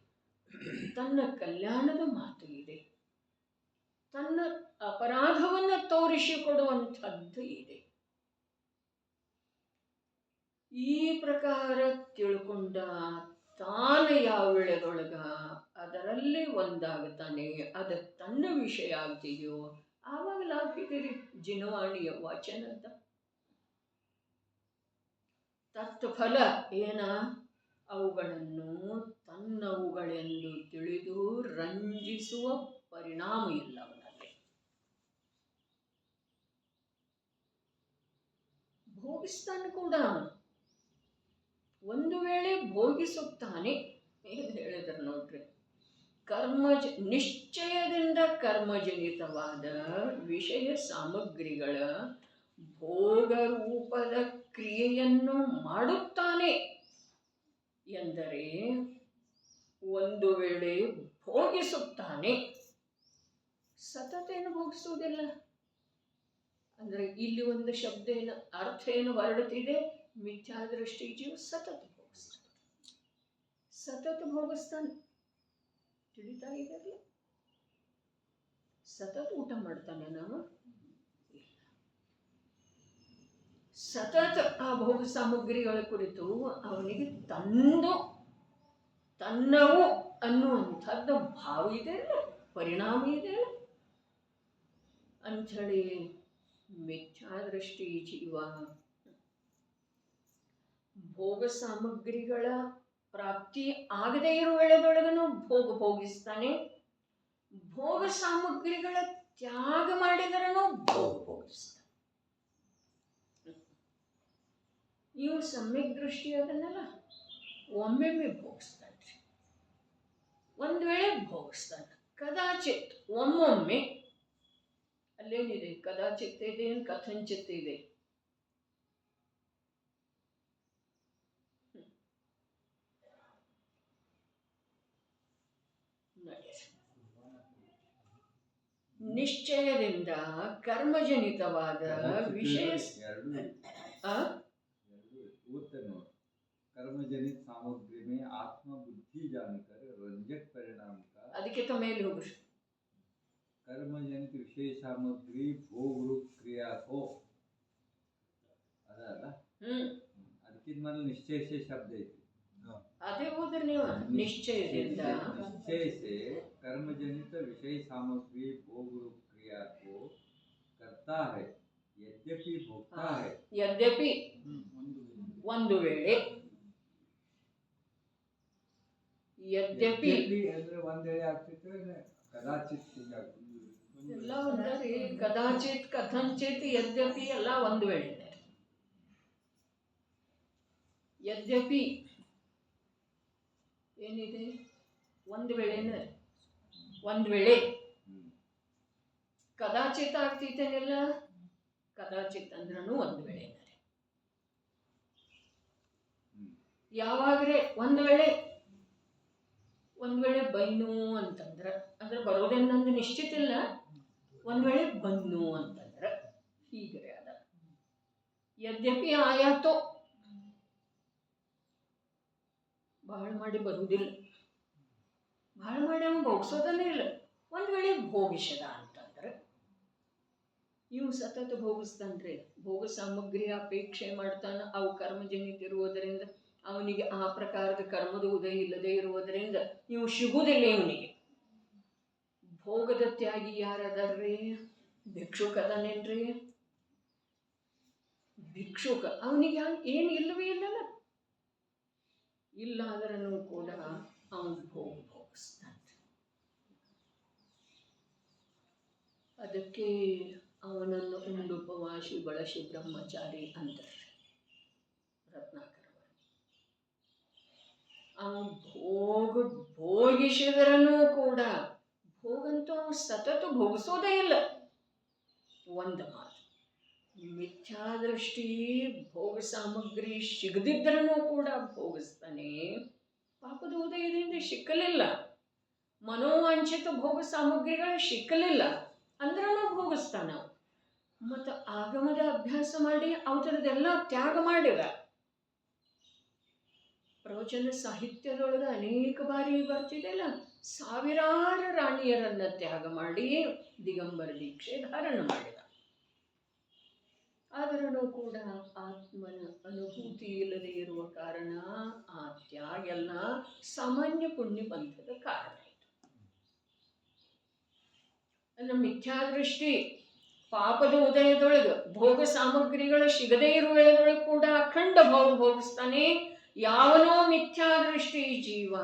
ತನ್ನ ಕಲ್ಯಾಣದ ಮಾತು ಇದೆ, ತನ್ನ ಅಪರಾಧವನ್ನು ತೋರಿಸಿಕೊಡುವಂಥದ್ದು ಇದೆ. ಈ ಪ್ರಕಾರ ತಿಳ್ಕೊಂಡ ತಾನು ಯಾವ ವೇಳೆದೊಳಗ ಅದರಲ್ಲಿ ಒಂದಾಗುತ್ತಾನೆ, ಅದು ತನ್ನ ವಿಷಯ ಆಗ್ತಿದೆಯೋ ಆವಾಗ ಲಾಭ ಇದೀರಿ. ಜಿನವಾಣಿಯ ವಾಚನದ ತತ್ಫಲ ಏನ? ಅವುಗಳನ್ನು ತನ್ನವುಗಳೆಂದು ರಂಜಿಸುವ ಪರಿಣಾಮ ಇಲ್ಲ ಅವನಲ್ಲಿ. ಭೋಗಿಸ್ತಾನೆ ಕೂಡ. ಒಂದು ವೇಳೆ ಭೋಗಿಸುತ್ತಾನೆ, ಏನು ಹೇಳಿದ್ರು ನೋಡ್ರಿ, ನಿಶ್ಚಯದಿಂದ ಕರ್ಮಜನಿತವಾದ ವಿಷಯ ಸಾಮಗ್ರಿಗಳ ಭೋಗರೂಪದ ಕ್ರಿಯೆಯನ್ನು ಮಾಡುತ್ತಾನೆ ಎಂದರೆ, ಒಂದು ವೇಳೆ ಭೋಗಿಸುತ್ತಾನೆ, ಸತತ ಏನು ಭೋಗಿಸುವುದಿಲ್ಲ. ಅಂದರೆ ಇಲ್ಲಿ ಒಂದು ಶಬ್ದ ಏನು ಅರ್ಥ ಏನು ಹೊರಡುತ್ತಿದೆ, ಮಿಥ್ಯಾದೃಷ್ಟಿ ಜೀವ ಸತತ ಭೋಗಿಸ್ತಾನೆ, ಸತತ ಭೋಗಿಸ್ತಾನೆ. ತಿಳಿತಾ ಇರಲಿ, ಸತತ ಊಟ ಮಾಡ್ತಾನೆ ನಾವು, ಸತತ ಆ ಭೋಗ ಸಾಮಗ್ರಿಗಳ ಕುರಿತು ಅವನಿಗೆ ತನ್ನವು ಅನ್ನುವಂಥದ್ದು ಭಾವ ಇದೆ, ಪರಿಣಾಮ ಇದೆ ಅಂಥೇಳಿ ಮಿಥ್ಯಾದೃಷ್ಟಿ ಜೀವ ಭೋಗ ಸಾಮಗ್ರಿಗಳ ಪ್ರಾಪ್ತಿ ಆಗದೇ ಇರುವ ವೇಳೆದೊಳಗನು ಭೋಗಿಸ್ತಾನೆ, ಭೋಗ ಸಾಮಗ್ರಿಗಳ ತ್ಯಾಗ ಮಾಡಿದರನು ಭೋಗಿಸ್ತಾನೆ. ಇವು ಸಮ್ಯಕ್ ದೃಷ್ಟಿ ಅದನ್ನೆಲ್ಲ ಒಮ್ಮೆಮ್ಮೆ ಭೋಗಿಸ್ತಾನೆ, ಒಂದು ವೇಳೆ ಭೋಗಿಸ್ತಾನೆ, ಕದಾಚಿತ್ ಒಮ್ಮೊಮ್ಮೆ. ಅಲ್ಲೇನಿದೆ, ಕದಾಚಿತ್ ಇದೆ, ಕಥಂಚಿತ್ ಇದೆ. ನಿಶ್ಚಯದಿಂದ ಕರ್ಮಜನಿತವಾದ ವಿಷಯ कर्मजनित सामग्री में आत्मा बुद्धि जानकर रंजक परिणाम का, ಅದಕ್ಕೆ ಮೇಲೆ ಹೋಗು. कर्मजनित विषय सामग्री भोग रूप क्रिया को ಅದಲ್ಲ, ಅದಕ್ಕಿಂತ ಮೊದಲು निश्चय से शब्द ಐತಿ, ಅದೇ ಹೋದ್ರೆ ನೀವು ನಿಶ್ಚಯದಿಂದ. निश्चय से कर्मजनित विषय सामग्री भोग रूप क्रिया को करता है, यद्यपि भोगता है. ಯದ್ಯಪಿ ಒಂದು ವೇಳೆ, ಯದ್ಯಪಿ ಅಂದ್ರೆ ಒಂದು ವೇಳೆ ಆಗ್ತಿತ್ತು, ಕದಾಚಿತ್ ಎಲ್ಲ ಒಂದರಿ, ಕದಾಚಿತ್ ಕಥಂಚಿತ್ ಯದ್ಯಪಿ ಎಲ್ಲ ಒಂದು ವೇಳೆ. ಯದ್ಯಪಿ ಏನಿದೆ, ಒಂದು ವೇಳೆನೇ, ಒಂದು ವೇಳೆ ಕದಾಚಿತ್ ಆಗ್ತಿತ್ತೇನೆಲ್ಲ, ಕದಾಚಿತ್ ಅಂದ್ರೂ ಒಂದು ವೇಳೆ. ಯಾವಾಗ್ರೆ ಒಂದು ವೇಳೆ ಬನ್ನು ಅಂತಂದ್ರೆ, ಅಂದ್ರೆ ಬರೋದೇನು ನಂದು ನಿಶ್ಚಿತ ಇಲ್ಲ, ಒಂದು ವೇಳೆ ಬನ್ನು ಅಂತಂದ್ರೆ ಹೀಗೆ ಅದ. ಯದ್ಯಪಿ ಆಯಾತೋ, ಬಹಳ ಮಾಡಿ ಬರುವುದಿಲ್ಲ, ಬಹಳ ಮಾಡಿ ಅವನು ಭೋಗಿಸೋದನ್ನೇ ಇಲ್ಲ, ಒಂದು ವೇಳೆ ಭೋಗಿಸದ ಅಂತಂದ್ರೆ ಇವು ಸತತ ಭೋಗಿಸ್ತಾನ್ರಿ. ಭೋಗ ಸಾಮಗ್ರಿ ಅಪೇಕ್ಷೆ ಮಾಡ್ತಾನೆ, ಅವು ಕರ್ಮಜನಿತ ಇರುವುದರಿಂದ ಅವನಿಗೆ ಆ ಪ್ರಕಾರದ ಕರ್ಮದ ಉದಯ ಇಲ್ಲದೆ ಇರುವುದರಿಂದ ಇವು ಸಿಗುವುದಿಲ್ಲ ಇವನಿಗೆ. ಭೋಗದ ತ್ಯಾಗಿ ಯಾರದಾರ್ರಿ? ಭಿಕ್ಷುಕ ಅದಾನೇನ್ರಿ? ಭಿಕ್ಷುಕ ಅವನಿಗೆ ಏನು ಇಲ್ಲವೇ ಇಲ್ಲಲ್ಲ, ಇಲ್ಲ ಆದ್ರೂ ಕೂಡ ಅವನು ಭೋಗಿಸ್ತಾನೆ. ಅದಕ್ಕೆ ಅವನನ್ನು ಉಂಡುಪವಾಸಿ ಬಳಸಿ ಬ್ರಹ್ಮಚಾರಿ ಅಂತಾರೆ ರತ್ನಾಕರ. ಅವನು ಭೋಗಿಸಿದರನೂ ಕೂಡ ಭೋಗಂತೂ ಅವನು ಸತತ ಭೋಗಿಸೋದೇ ಇಲ್ಲ. ಒಂದು ಮಾತು, ಮಿಥ್ಯಾದೃಷ್ಟಿ ಭೋಗ ಸಾಮಗ್ರಿ ಸಿಗದಿದ್ದರನೂ ಕೂಡ ಭೋಗಿಸ್ತಾನೆ. ಪಾಪದ ಉದಯದಿಂದ ಸಿಕ್ಕಲಿಲ್ಲ, ಮನೋವಾಂಛಿತ ಭೋಗ ಸಾಮಗ್ರಿಗಳು ಸಿಕ್ಕಲಿಲ್ಲ ಅಂದ್ರೂ ಭೋಗಿಸ್ತಾನ. ಮತ್ತು ಆಗಮದ ಅಭ್ಯಾಸ ಮಾಡಿ ಅವರದೆಲ್ಲ ತ್ಯಾಗ ಮಾಡಿದ. ಪ್ರವಚನ ಸಾಹಿತ್ಯದೊಳಗೆ ಅನೇಕ ಬಾರಿ ಬರ್ತಿದೆಲ್ಲ, ಸಾವಿರಾರು ರಾಣಿಯರನ್ನ ತ್ಯಾಗ ಮಾಡಿ ದಿಗಂಬರ ದೀಕ್ಷೆ ಧಾರಣ ಮಾಡಿದ. ಆದರೂ ಕೂಡ ಆತ್ಮನ ಅನುಭೂತಿ ಇಲ್ಲದೆ ಇರುವ ಕಾರಣ ಆ ತ್ಯಾಗ ಎಲ್ಲ ಸಾಮಾನ್ಯ ಪುಣ್ಯ ಬಂಧದ ಕಾರಣ ಆಯಿತು. ಅಂದ್ರೆ ಮಿಥ್ಯಾದೃಷ್ಟಿ ಪಾಪದ ಉದಯದೊಳಗೆ ಭೋಗ ಸಾಮಗ್ರಿಗಳು ಸಿಗದೇ ಇರುವ ವೇಳೆದೊಳಗೆ ಕೂಡ ಅಖಂಡ ಭೋಗಿಸ್ತಾನೆ. ಯಾವನೋ ಮಿಥ್ಯಾದೃಷ್ಟಿ ಜೀವ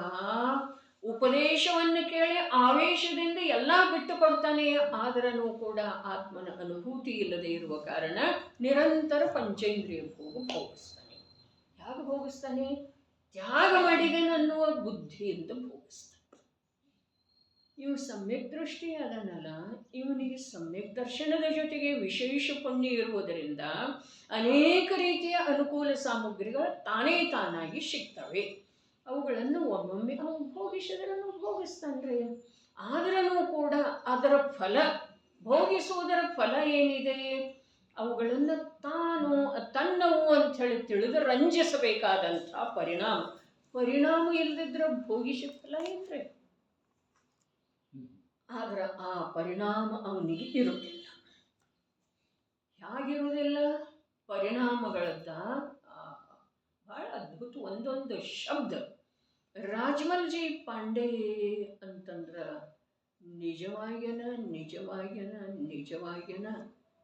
ಉಪದೇಶವನ್ನು ಕೇಳಿ ಆವೇಶದಿಂದ ಎಲ್ಲ ಬಿಟ್ಟು ಕೊಡ್ತಾನೆ. ಆದರೂ ಕೂಡ ಆತ್ಮನ ಅನುಭೂತಿ ಇಲ್ಲದೆ ಇರುವ ಕಾರಣ ನಿರಂತರ ಪಂಚೇಂದ್ರಿಯ ಭೋಗಿಸ್ತಾನೆ. ಯಾಕೆ ಭೋಗಿಸ್ತಾನೆ? ತ್ಯಾಗ ಮಾಡಿದೆನನ್ನುವ ಬುದ್ಧಿಯಿಂದ ಭೋಗಿಸ್ತಾನೆ. ಇವು ಸಮ್ಯಕ್ ದೃಷ್ಟಿ ಅದನ್ನಲ್ಲ, ಇವನಿಗೆ ಸಮ್ಯಕ್ ದರ್ಶನದ ಜೊತೆಗೆ ವಿಶೇಷ ಪುಣ್ಯ ಇರುವುದರಿಂದ ಅನೇಕ ರೀತಿಯ ಅನುಕೂಲ ಸಾಮಗ್ರಿಗಳು ತಾನೇ ತಾನಾಗಿ ಸಿಗ್ತವೆ. ಅವುಗಳನ್ನು ಒಮ್ಮೊಮ್ಮೆ ಅವನು ಭೋಗಿಸಿದ್ರನ್ನು ಭೋಗಿಸ್ತಾನ್ರಿ. ಆದ್ರೂ ಕೂಡ ಅದರ ಫಲ, ಭೋಗಿಸುವುದರ ಫಲ ಏನಿದೆ, ಅವುಗಳನ್ನು ತಾನು ತನ್ನವು ಅಂಥೇಳಿ ತಿಳಿದು ರಂಜಿಸಬೇಕಾದಂಥ ಪರಿಣಾಮ ಇಲ್ಲದಿದ್ರೆ ಭೋಗಿಸಿದ ಫಲ ಏನ್ರಿ? ಆದ್ರೆ ಆ ಪರಿಣಾಮ ಅವನಿಗೆ ಇರುವುದಿಲ್ಲ. ಹೇಗಿರುವುದಿಲ್ಲ? ಪರಿಣಾಮಗಳದ್ದ ಬಹಳ ಅದ್ಭುತ ಒಂದೊಂದು ಶಬ್ದ. ರಾಜಮಲ್ಜಿ ಪಾಂಡೆ ಅಂತಂದ್ರ ನಿಜವಾಗ್ಯನ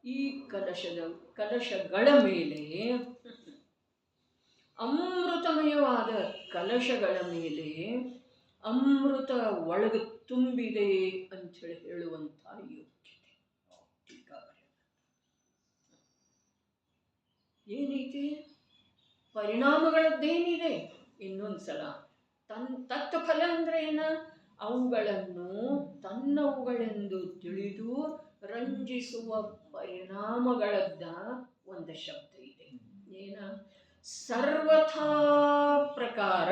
ಈ ಕಲಶಗಳ ಮೇಲೆ, ಅಮೃತಮಯವಾದ ಕಲಶಗಳ ಮೇಲೆ ಅಮೃತ ಒಳಗೆ ತುಂಬಿದೆ ಅಂಥೇಳಿ ಹೇಳುವಂಥ ಯೋಗ್ಯತೆ. ಏನೈತಿ? ಪರಿಣಾಮಗಳದ್ದೇನಿದೆ? ಇನ್ನೊಂದ್ಸಲ ತತ್ಫಲ ಅಂದ್ರೆ ಏನ? ಅವುಗಳನ್ನು ತನ್ನವುಗಳೆಂದು ತಿಳಿದು ರಂಜಿಸುವ ಪರಿಣಾಮಗಳದ್ದ ಒಂದು ಶಬ್ದ ಇದೆ. ಏನ? ಸರ್ವಥಾ ಪ್ರಕಾರ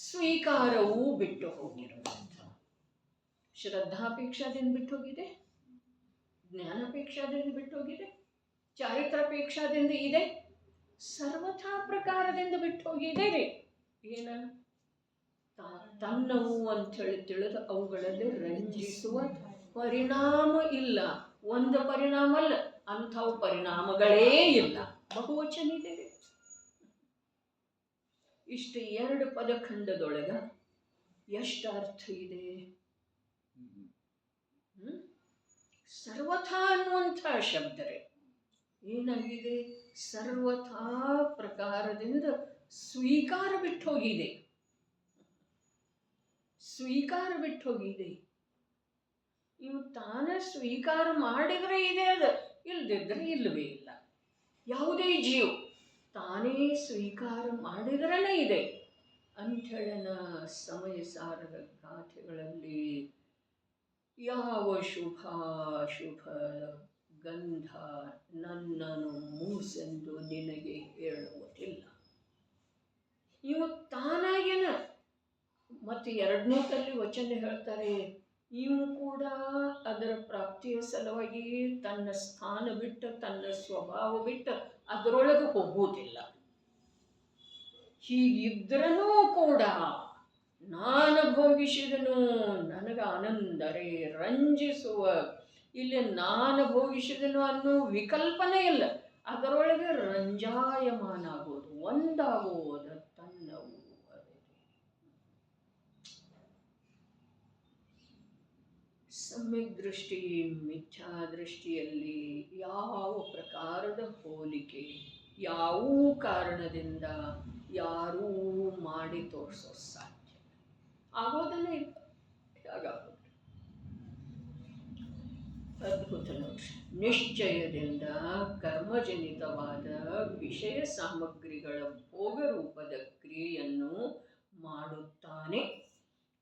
ಸ್ವೀಕಾರವೂ ಬಿಟ್ಟು ಹೋಗಿರುವಂಥ. ಶ್ರದ್ಧಾಪೇಕ್ಷಾದಿಂದ ಬಿಟ್ಟು ಹೋಗಿದೆ, ಜ್ಞಾನಪೇಕ್ಷಾದಿಂದ ಬಿಟ್ಟು ಹೋಗಿದೆ, ಚಾರಿತ್ರಾಪೇಕ್ಷಾದಿಂದ ಇದೆ, ಸರ್ವಥಾ ಪ್ರಕಾರದಿಂದ ಬಿಟ್ಟು ಹೋಗಿದೆ ರೀ. ಏನ? ತನ್ನವು ಅಂಥೇಳಿ ತಿಳಿದು ಅವುಗಳಲ್ಲಿ ರಂಜಿಸುವ ಪರಿಣಾಮ ಇಲ್ಲ. ಒಂದು ಪರಿಣಾಮ ಅಲ್ಲ, ಅಂಥವು ಪರಿಣಾಮಗಳೇ ಇಲ್ಲ. ಬಹುವಚನ ಇದೆ ರೀ. ಇಷ್ಟು ಎರಡು ಪದಖಂಡದೊಳಗ ಎಷ್ಟು ಅರ್ಥ ಇದೆ? ಸರ್ವಥಾ ಅನ್ನುವಂಥ ಶಬ್ದರೇ ಏನಾಗಿದೆ? ಸರ್ವಥಾ ಪ್ರಕಾರದಿಂದ ಸ್ವೀಕಾರ ಬಿಟ್ಟು ಹೋಗಿದೆ. ಇವು ತಾನ ಸ್ವೀಕಾರ ಮಾಡಿದ್ರೆ ಇದೆ, ಅದು ಇಲ್ಲದಿದ್ರೆ ಇಲ್ಲವೇ ಇಲ್ಲ. ಯಾವುದೇ ಜೀವ ತಾನೇ ಸ್ವೀಕಾರ ಮಾಡಿದ್ರೇ ಇದೆ ಅಂಥೇಳನ ಸಮಯ ಸಾರದ ಗಾಥೆಗಳಲ್ಲಿ ಯಾವ ಶುಭಾಶುಭ ಗಂಧ ನನ್ನನ್ನು ಮೂಸೆಂದು ನಿನಗೆ ಹೇಳುವುದಿಲ್ಲ. ಇವು ತಾನಾಗೇನ. ಮತ್ತು ಎರಡನೇದಲ್ಲಿ ವಚನ ಹೇಳ್ತಾರೆ, ಇವು ಕೂಡ ಅದರ ಪ್ರಾಪ್ತಿಯ ಸಲುವಾಗಿ ತನ್ನ ಸ್ಥಾನ ಬಿಟ್ಟು, ತನ್ನ ಸ್ವಭಾವ ಬಿಟ್ಟು ಅದರೊಳಗೆ ಹೋಗುವುದಿಲ್ಲ. ಹೀಗಿದ್ರೂ ಕೂಡ ನಾನು ಭೋಗಿಸಿದನು, ನನಗೆ ಆನಂದರೆ ರಂಜಿಸುವ, ಇಲ್ಲಿ ನಾನು ಭೋಗಿಸಿದನು ಅನ್ನೋ ವಿಕಲ್ಪನೆ ಇಲ್ಲ. ಅದರೊಳಗೆ ರಂಜಾಯಮಾನ ಆಗೋದು, ಒಂದಾಗುವುದು ತನ್ನವು. ಸಮ್ಯಕ್ ದೃಷ್ಟಿ ಮಿಥ್ಯಾ ದೃಷ್ಟಿಯಲ್ಲಿ ಯಾವ ಪ್ರಕಾರದ ಹೋಲಿಕೆ, ಯಾವ ಕಾರಣದಿಂದ ಯಾರೂ ಮಾಡಿ ತೋರಿಸೋ ಸಾಧ್ಯ ಆಗೋದನ್ನೇ ಇಲ್ಲ. ಹೇಗಾಗೋದು? ಅದ್ಭುತ ನೋಡಿ. ನಿಶ್ಚಯದಿಂದ ಕರ್ಮಜನಿತವಾದ ವಿಷಯ ಸಾಮಗ್ರಿಗಳ ಭೋಗರೂಪದ ಕ್ರಿಯೆಯನ್ನು ಮಾಡುತ್ತಾನೆ.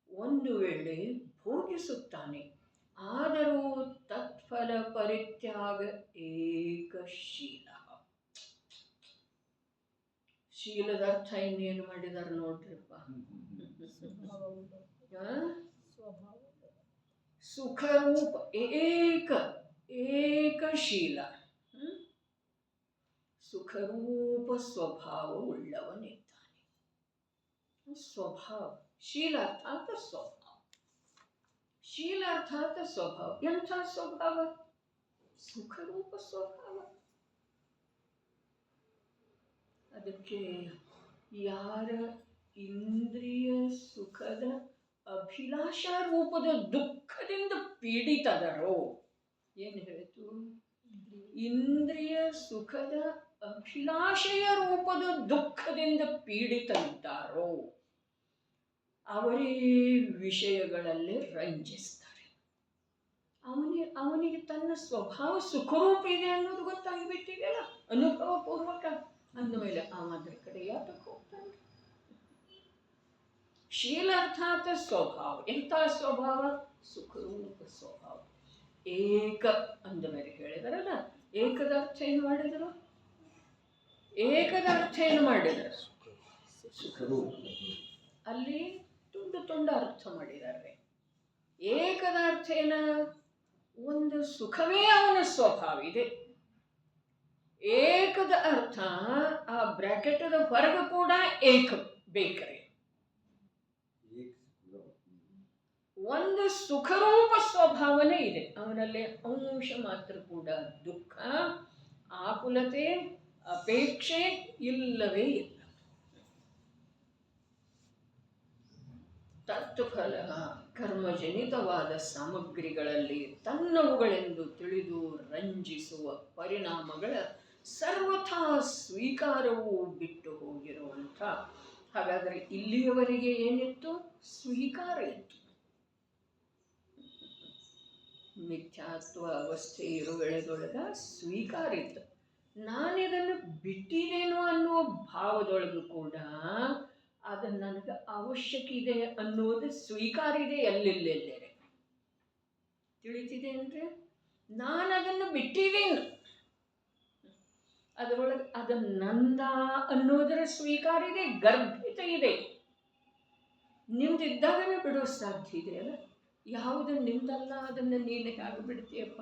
ಒಂದು ವೇಳೆ ಭೋಗಿಸುತ್ತಾನೆ, ಆದರೂ ತತ್ಫಲ ಪರಿತ್ಯಾಗ ಏಕಶೀಲ. ಶೀಲದ ಅರ್ಥ ಇನ್ನೇನು ಮಾಡಿದಾರೆ ನೋಡ್ರಿಪ್ಪ. ಸುಖರೂಪ ಏಕಶೀಲ, ಸುಖರೂಪ ಸ್ವಭಾವ ಉಳ್ಳವನಿದ್ದಾನೆ. ಸ್ವಭಾವ, ಶೀಲ ಅರ್ಥಾತ್ ಸ್ವಭಾವ. ಶೀಲ ಅರ್ಥಾತ್ ಸ್ವಭಾವ. ಎಂಥ ಸ್ವಭಾವ? ಸುಖರೂಪ ಸ್ವಭಾವ. ಅದಕ್ಕೆ ಯಾರ ಇಂದ್ರಿಯ ಸುಖದ ಅಭಿಲಾಷ ರೂಪದ ದುಃಖದಿಂದ ಪೀಡಿತದರೋ, ಏನು ಹೇಳಿತು? ಇಂದ್ರಿಯ ಸುಖದ ಅಭಿಲಾಷೆಯ ರೂಪದ ದುಃಖದಿಂದ ಪೀಡಿತ ಇದ್ದಾರೋ ಅವರೇ ವಿಷಯಗಳಲ್ಲಿ ರಂಜಿಸ್ತಾರೆ. ಅವನಿಗೆ ತನ್ನ ಸ್ವಭಾವ ಸುಖರೂಪ ಇದೆ ಅನ್ನೋದು ಗೊತ್ತಾಗಿಬಿಟ್ಟಿದೆಯಲ್ಲ ಅನುಭವ ಪೂರ್ವಕ. ಅಂದಮೇಲೆ ಅದರ ಕಡೆ ಯಾತಕ್ಕೆ ಹೋಗ್ತಾನೆ? ಶೀಲ ಅರ್ಥಾತ್ ಸ್ವಭಾವ. ಎಂಥ ಸ್ವಭಾವ? ಸುಖರೂಪ ಸ್ವಭಾವ. ಏಕ ಅಂದ ಮೇಲೆ ಹೇಳಿದರಲ್ಲ, ಏಕದ ಅರ್ಥ ಏನು ಮಾಡಿದರು? ಏಕದ ಅರ್ಥ ಏನು ಮಾಡಿದರು? ಸುಖರೂಪ. ಅಲ್ಲಿ ತುಂಡು ಅರ್ಥ ಮಾಡಿದ್ದಾರೆ. ಏಕದ ಅರ್ಥ ಏನ? ಒಂದು ಸುಖವೇ ಅವನ ಸ್ವಭಾವ ಇದೆ. ಏಕದ ಅರ್ಥ ಆ ಬ್ರಾಕೆಟದ ಹೊರಗೆ ಕೂಡ ಏಕ ಬೇಕರೆ. ಒಂದು ಸುಖರೂಪ ಸ್ವಭಾವನೆ ಇದೆ ಅವನಲ್ಲಿ. ಅಂಶ ಮಾತ್ರ ಕೂಡ ದುಃಖ, ಆಕುಲತೆ, ಅಪೇಕ್ಷೆ ಇಲ್ಲವೇ ಇಲ್ಲ. ತತ್ಫಲ ಕರ್ಮಜನಿತವಾದ ಸಾಮಗ್ರಿಗಳಲ್ಲಿ ತನ್ನವುಗಳೆಂದು ತಿಳಿದು ರಂಜಿಸುವ ಪರಿಣಾಮಗಳ ಸರ್ವಥಾ ಸ್ವೀಕಾರವೂ ಬಿಟ್ಟು ಹೋಗಿರುವಂಥ. ಹಾಗಾದರೆ ಇಲ್ಲಿಯವರೆಗೆ ಏನಿತ್ತು? ಸ್ವೀಕಾರ ಇತ್ತು. ಮಿಥ್ಯಾತ್ವ ಅವಸ್ಥೆ ಇರುವೆಳೆದೊಳಗ ಸ್ವೀಕಾರ ಇತ್ತು. ನಾನಿದನ್ನು ಬಿಟ್ಟಿದ್ದೇನೋ ಅನ್ನುವ ಭಾವದೊಳಗೂ ಕೂಡ ಅದು ನನಗೆ ಅವಶ್ಯಕ ಇದೆ ಅನ್ನೋದು ಸ್ವೀಕಾರ ಇದೆ. ಎಲ್ಲೆಲ್ಲೆಲ್ಲೇ ತಿಳಿತಿದೆ ಅಂದರೆ ನಾನು ಅದನ್ನು ಬಿಟ್ಟಿದ್ದೇನೆ, ಅದರೊಳಗೆ ಅದು ನಂದ ಅನ್ನೋದರ ಸ್ವೀಕಾರ ಇದೆ, ಗರ್ಭಿತ ಇದೆ. ನಿಮ್ದಿದ್ದಾಗನೇ ಬಿಡೋ ಸಾಧ್ಯ ಇದೆ ಅಲ್ಲ. ಯಾವುದು ನಿಮ್ದಲ್ಲ ಅದನ್ನು ನೀನು ಹೇಗೆ ಬಿಡ್ತೀಯಪ್ಪ?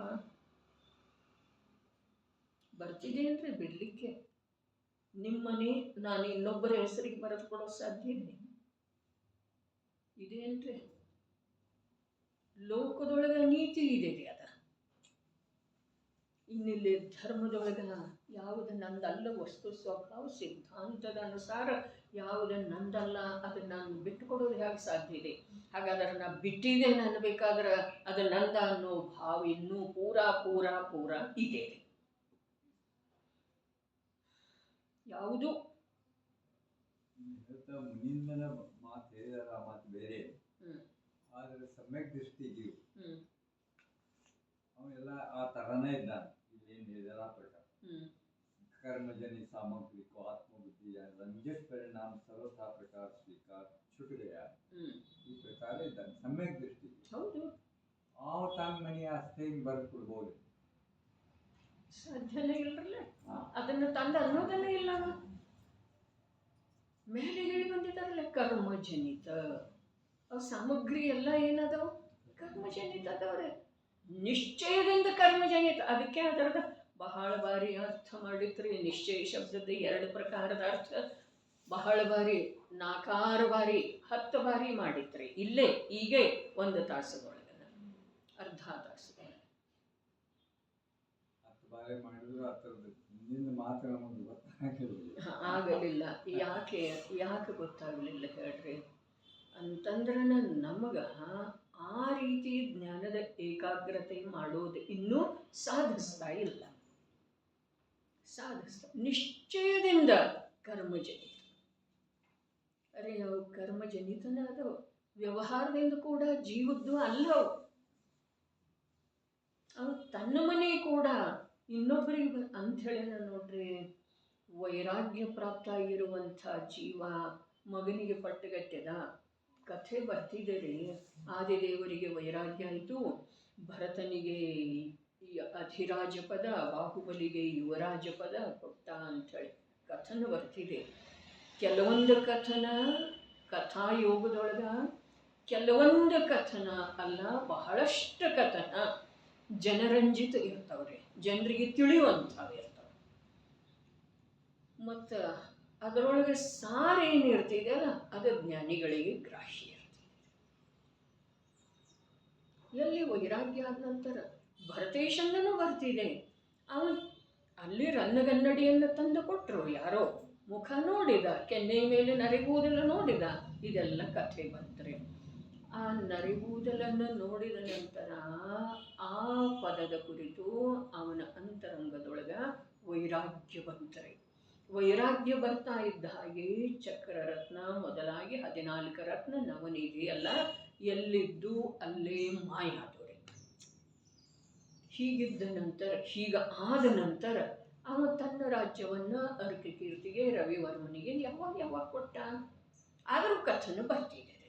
ಬರ್ತಿದೆ ಅಂದರೆ ಬಿಡಲಿಕ್ಕೆ ನಿಮ್ಮನೆ ನಾನು ಇನ್ನೊಬ್ಬರ ಹೆಸರಿಗೆ ಬರೆದು ಕೊಡೋ ಸಾಧ್ಯ ಇದೆ ಇದೇನ್ರಿ? ಲೋಕದೊಳಗ ನೀತಿ ಇದೆ ಅದ. ಇನ್ನಿಲ್ಲಿ ಧರ್ಮದೊಳಗ ಯಾವುದು ನಂದಲ್ಲ, ವಸ್ತು ಸ್ವಭಾವ ಸಿದ್ಧಾಂತದ ಅನುಸಾರ ಯಾವುದು ನಂದಲ್ಲ ಅದನ್ನು ನಾನು ಬಿಟ್ಟುಕೊಡೋದು ಹೇಗೆ ಸಾಧ್ಯ ಇದೆ? ಹಾಗಾದ್ರೆ ನಾ ಬಿಟ್ಟಿದ್ದೇನೆ ಅನ್ನಬೇಕಾದ್ರೆ ಅದು ನಂದ ಅನ್ನೋ ಭಾವ ಇನ್ನೂ ಪೂರ ಇದೆ. ಯಾವುದು ಮುನಿಂದನ ಮಾತು ಹೇಳಿದಾರ, ಆ ಮಾತು ಬೇರೆ. ಆದರೆ ಸಮ್ಯಕ್ ದೃಷ್ಟಿಗೆ ಅವೆಲ್ಲ ಆ ತರನೇ ಇದ್ದಾನೆ. ಇಲ್ಲೇನು ಹೇಳಿದಾರ ಆ ಪ್ರಕಾರ कर्मजनी सामग्री को आत्मबुद्धि या रंजित परिणाम सर्वथा प्रकार स्वीकार छूट गया. ಈ ಪ್ರಕಾರ ಇದ್ದಾನೆ ಸಮ್ಯಕ್ ದೃಷ್ಟಿ. ಹೌದು. ಆ ತಾನು ಮನೆ ಆಸ್ತಿ ಬರ್ಕೊಡ್ಬೋದು ಸಾಧ್ಯನೇ ಇಲ್ಲರಲ್ಲ. ಅದನ್ನು ತಂದ ಅನ್ನೋದನ್ನೇ ಇಲ್ಲ. ಮೇಲೆ ಹೇಳಿ ಬಂದಿದ್ದಾರಲ್ಲ ಕರ್ಮಜನಿತ. ಅವು ಸಾಮಗ್ರಿ ಎಲ್ಲ ಏನದವು? ಕರ್ಮಜನಿತ ಅದವ್ರೆ. ನಿಶ್ಚಯದಿಂದ ಕರ್ಮಜನಿತ. ಅದಕ್ಕೆ ಅದರದ ಬಹಳ ಬಾರಿ ಅರ್ಥ ಮಾಡಿದ್ರಿ. ನಿಶ್ಚಯ ಶಬ್ದದ 2 ಪ್ರಕಾರದ ಅರ್ಥ ಬಹಳ ಬಾರಿ, 4 ಬಾರಿ, 10 ಬಾರಿ ಮಾಡಿದ್ರಿ. ಇಲ್ಲೇ ಹೀಗೆ 1 ತಾಸದೊಳಗೆ, ಅರ್ಧ ತಾಸದೊಳಗೆ 10 ಬಾರಿ ಮಾಡಿದ್ರು ಆ ಥರದ್ದು ಹಿಂದಿನ ಮಾತು ನಮಗೆ ಆಗಲಿಲ್ಲ. ಯಾಕೆ ಗೊತ್ತಾಗಲಿಲ್ಲ ಹೇಳ್ರಿ ಅಂತಂದ್ರೆ ನಮಗೆ ಆ ರೀತಿ ಜ್ಞಾನದ ಏಕಾಗ್ರತೆ ಮಾಡೋದು ಇನ್ನೂ ಸಾಧಿಸ್ತಾ ಇಲ್ಲ. ನಿಶ್ಚಯದಿಂದ ಕರ್ಮಜನಿತ. ಅರೆ ಅವು ಕರ್ಮಜನಿತನ ಅದು. ವ್ಯವಹಾರದಿಂದ ಕೂಡ ಜೀವದ್ದು ಅಲ್ಲ ಅವು. ಅವು ತನ್ನ ಮನೆ ಕೂಡ ಇನ್ನೊಬ್ಬರಿಗೆ ಅಂಥೇಳಿ ನೋಡ್ರಿ. ವೈರಾಗ್ಯ ಪ್ರಾಪ್ತ ಆಗಿರುವಂಥ ಜೀವ ಮಗನಿಗೆ ಪಟ್ಟುಗಟ್ಟದ ಕಥೆ ಬರ್ತಿದೆ ರೀ. ಆದಿದೇವರಿಗೆ ವೈರಾಗ್ಯ ಆಯಿತು, ಭರತನಿಗೆ ಅಧಿರಾಜ ಪದ, ಬಾಹುಬಲಿಗೆ ಯುವರಾಜ ಪದ ಕೊಟ್ಟ ಅಂಥೇಳಿ ಕಥನ ಬರ್ತಿದೆ. ಕೆಲವೊಂದು ಕಥನ ಕಥಾಯೋಗದೊಳಗ, ಕೆಲವೊಂದು ಕಥನ ಅಲ್ಲ, ಬಹಳಷ್ಟು ಕಥನ ಜನರಂಜಿತ ಇರ್ತಾವ್ರಿ, ಜನರಿಗೆ ತಿಳಿಯುವಂಥವು ಇರ್ತಾವೆ. ಮತ್ತು ಅದರೊಳಗೆ ಸಾರ ಏನಿರ್ತಿದೆ ಅಲ್ಲ, ಅದು ಜ್ಞಾನಿಗಳಿಗೆ ಗ್ರಾಹ್ಯ ಇರ್ತದೆ. ಎಲ್ಲಿ ವೈರಾಗ್ಯ ಆದ ನಂತರ ಭರತೇಶಂದನೂ ಬರ್ತಿದೆ. ಅವನು ಅಲ್ಲಿ ರನ್ನಗನ್ನಡಿಯನ್ನು ತಂದು ಕೊಟ್ಟರು. ಯಾರೋ ಮುಖ ನೋಡಿದ, ಕೆನ್ನೆ ಮೇಲೆ ನರೆಗೂದಲು ನೋಡಿದ, ಇದೆಲ್ಲ ಕಥೆ ಬಂತ್ರಿ. ಆ ನರೆಗೂದಲನ್ನು ನೋಡಿದ ನಂತರ ಆ ಪದದ ಕುರಿತು ಅವನ ಅಂತರಂಗದೊಳಗ ವೈರಾಗ್ಯ ಬಂತ್ರಿ. ವೈರಾಗ್ಯ ಬರ್ತಾ ಇದ್ದ ಹಾಗೆ ಚಕ್ರರತ್ನ ಮೊದಲಾಗಿ 14 ರತ್ನ ನವನಿಧಿ ಎಲ್ಲ ಎಲ್ಲಿದ್ದು ಅಲ್ಲೇ ಮಾಯಾದೊರೆ. ಹೀಗಿದ್ದ ನಂತರ ಆದ ನಂತರ ಅವ ತನ್ನ ರಾಜ್ಯವನ್ನು ಅರ್ಕಕೀರ್ತಿಗೆ ರವಿವರ್ಮನಿಗೆ ಯಾವಾಗ ಕೊಟ್ಟ. ಆದರೂ ಕಥನ ಬರ್ತಿದ್ದಾರೆ.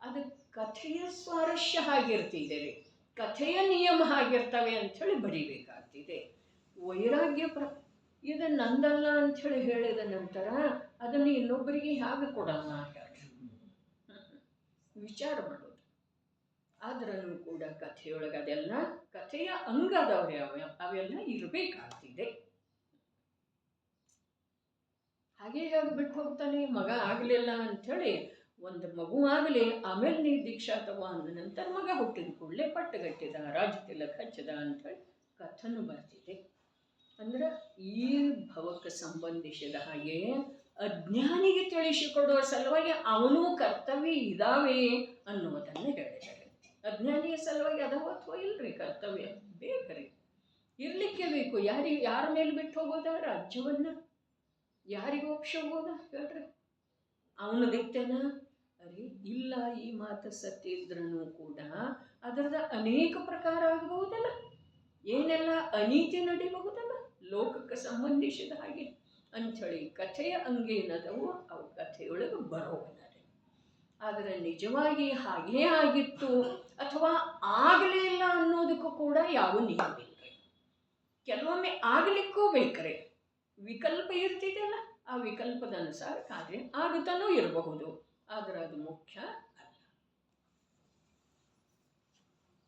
ಅದು ಕಥೆಯ ಸ್ವಾರಸ್ಯ ಆಗಿರ್ತಿದ್ದಾರೆ, ಕಥೆಯ ನಿಯಮ ಆಗಿರ್ತವೆ ಅಂಥೇಳಿ ಬರೀಬೇಕಾಗ್ತಿದೆ. ವೈರಾಗ್ಯ ಇದು ನಂದಲ್ಲ ಅಂಥೇಳಿ ಹೇಳಿದ ನಂತರ ಅದನ್ನು ಇನ್ನೊಬ್ಬರಿಗೆ ಹೇಗೆ ಕೊಡೋಣ ವಿಚಾರ ಮಾಡೋದು. ಆದ್ರೂ ಕೂಡ ಕಥೆಯೊಳಗೆ ಅದೆಲ್ಲ ಕಥೆಯ ಅಂಗದವ್ರೆ ಅವೆಲ್ಲ ಇರಬೇಕಾಗ್ತಿದೆ. ಹಾಗೆ ಹೇಗೆ ಬಿಟ್ಟು ಹೋಗ್ತಾನೆ, ಮಗ ಆಗಲಿಲ್ಲ ಅಂಥೇಳಿ. ಒಂದು ಮಗು ಆಗಲಿ, ಆಮೇಲೆ ನೀ ದೀಕ್ಷಾ ತಗೋ ಅಂದ ನಂತರ ಮಗ ಹುಟ್ಟಿದ ಕೂಡಲೇ ಪಟ್ಟಗಟ್ಟಿದ, ರಾಜ ತಿಲಕ ಹಚ್ಚಿದ ಅಂಥೇಳಿ ಕಥನ ಬರ್ತಿದೆ. ಅಂದ್ರೆ ಈ ಭವಕ್ಕೆ ಸಂಬಂಧಿಸಿದ ಹಾಗೆ ಅಜ್ಞಾನಿಗೆ ತಿಳಿಸಿಕೊಡುವ ಸಲುವಾಗಿ ಅವನೂ ಕರ್ತವ್ಯ ಇದಾವೆ ಅನ್ನುವುದನ್ನು ಹೇಳಿದ್ದಾರೆ. ಅಜ್ಞಾನಿಯ ಸಲುವಾಗಿ ಅದಾವ ಅಥವಾ ಇಲ್ರಿ ಕರ್ತವ್ಯ? ಬೇಕ್ರಿ, ಇರಲಿಕ್ಕೆ ಬೇಕು. ಯಾರ ಮೇಲೆ ಬಿಟ್ಟು ಹೋಗೋದ ರಾಜ್ಯವನ್ನು? ಯಾರಿಗೆ ಒಪ್ಸೋಗೋದ ಹೇಳ್ರಿ? ಅವನದಿತ್ತೇನ? ಅರೆ ಇಲ್ಲ, ಈ ಮಾತು ಸತ್ಯ ಇದ್ರೂ ಕೂಡ ಅದರದ ಅನೇಕ ಪ್ರಕಾರ ಆಗಬಹುದಲ್ಲ, ಏನೆಲ್ಲ ಅನೀತಿ ನಡಿಬಹುದಲ್ಲ ಲೋಕಕ್ಕೆ ಸಂಬಂಧಿಸಿದ ಹಾಗೆ ಅಂಥೇಳಿ ಕಥೆಯ ಅಂಗೇನದವು ಅವು ಕಥೆಯೊಳಗೆ ಬರೋವನರೆ. ಆದರೆ ನಿಜವಾಗಿ ಹಾಗೇ ಆಗಿತ್ತು ಅಥವಾ ಆಗಲಿಲ್ಲ ಅನ್ನೋದಕ್ಕೂ ಕೂಡ ಯಾವ ನಿಯಮಿಲ್ಲ. ಕೆಲವೊಮ್ಮೆ ಆಗಲಿಕ್ಕೂ ಬೇಕ್ರೆ, ವಿಕಲ್ಪ ಇರ್ತಿದೆಯಲ್ಲ, ಆ ವಿಕಲ್ಪದ ಅನುಸಾರ ಕಾರ್ಯ ಆಗುತ್ತಾನೂ ಇರಬಹುದು. ಆದರೆ ಅದು ಮುಖ್ಯ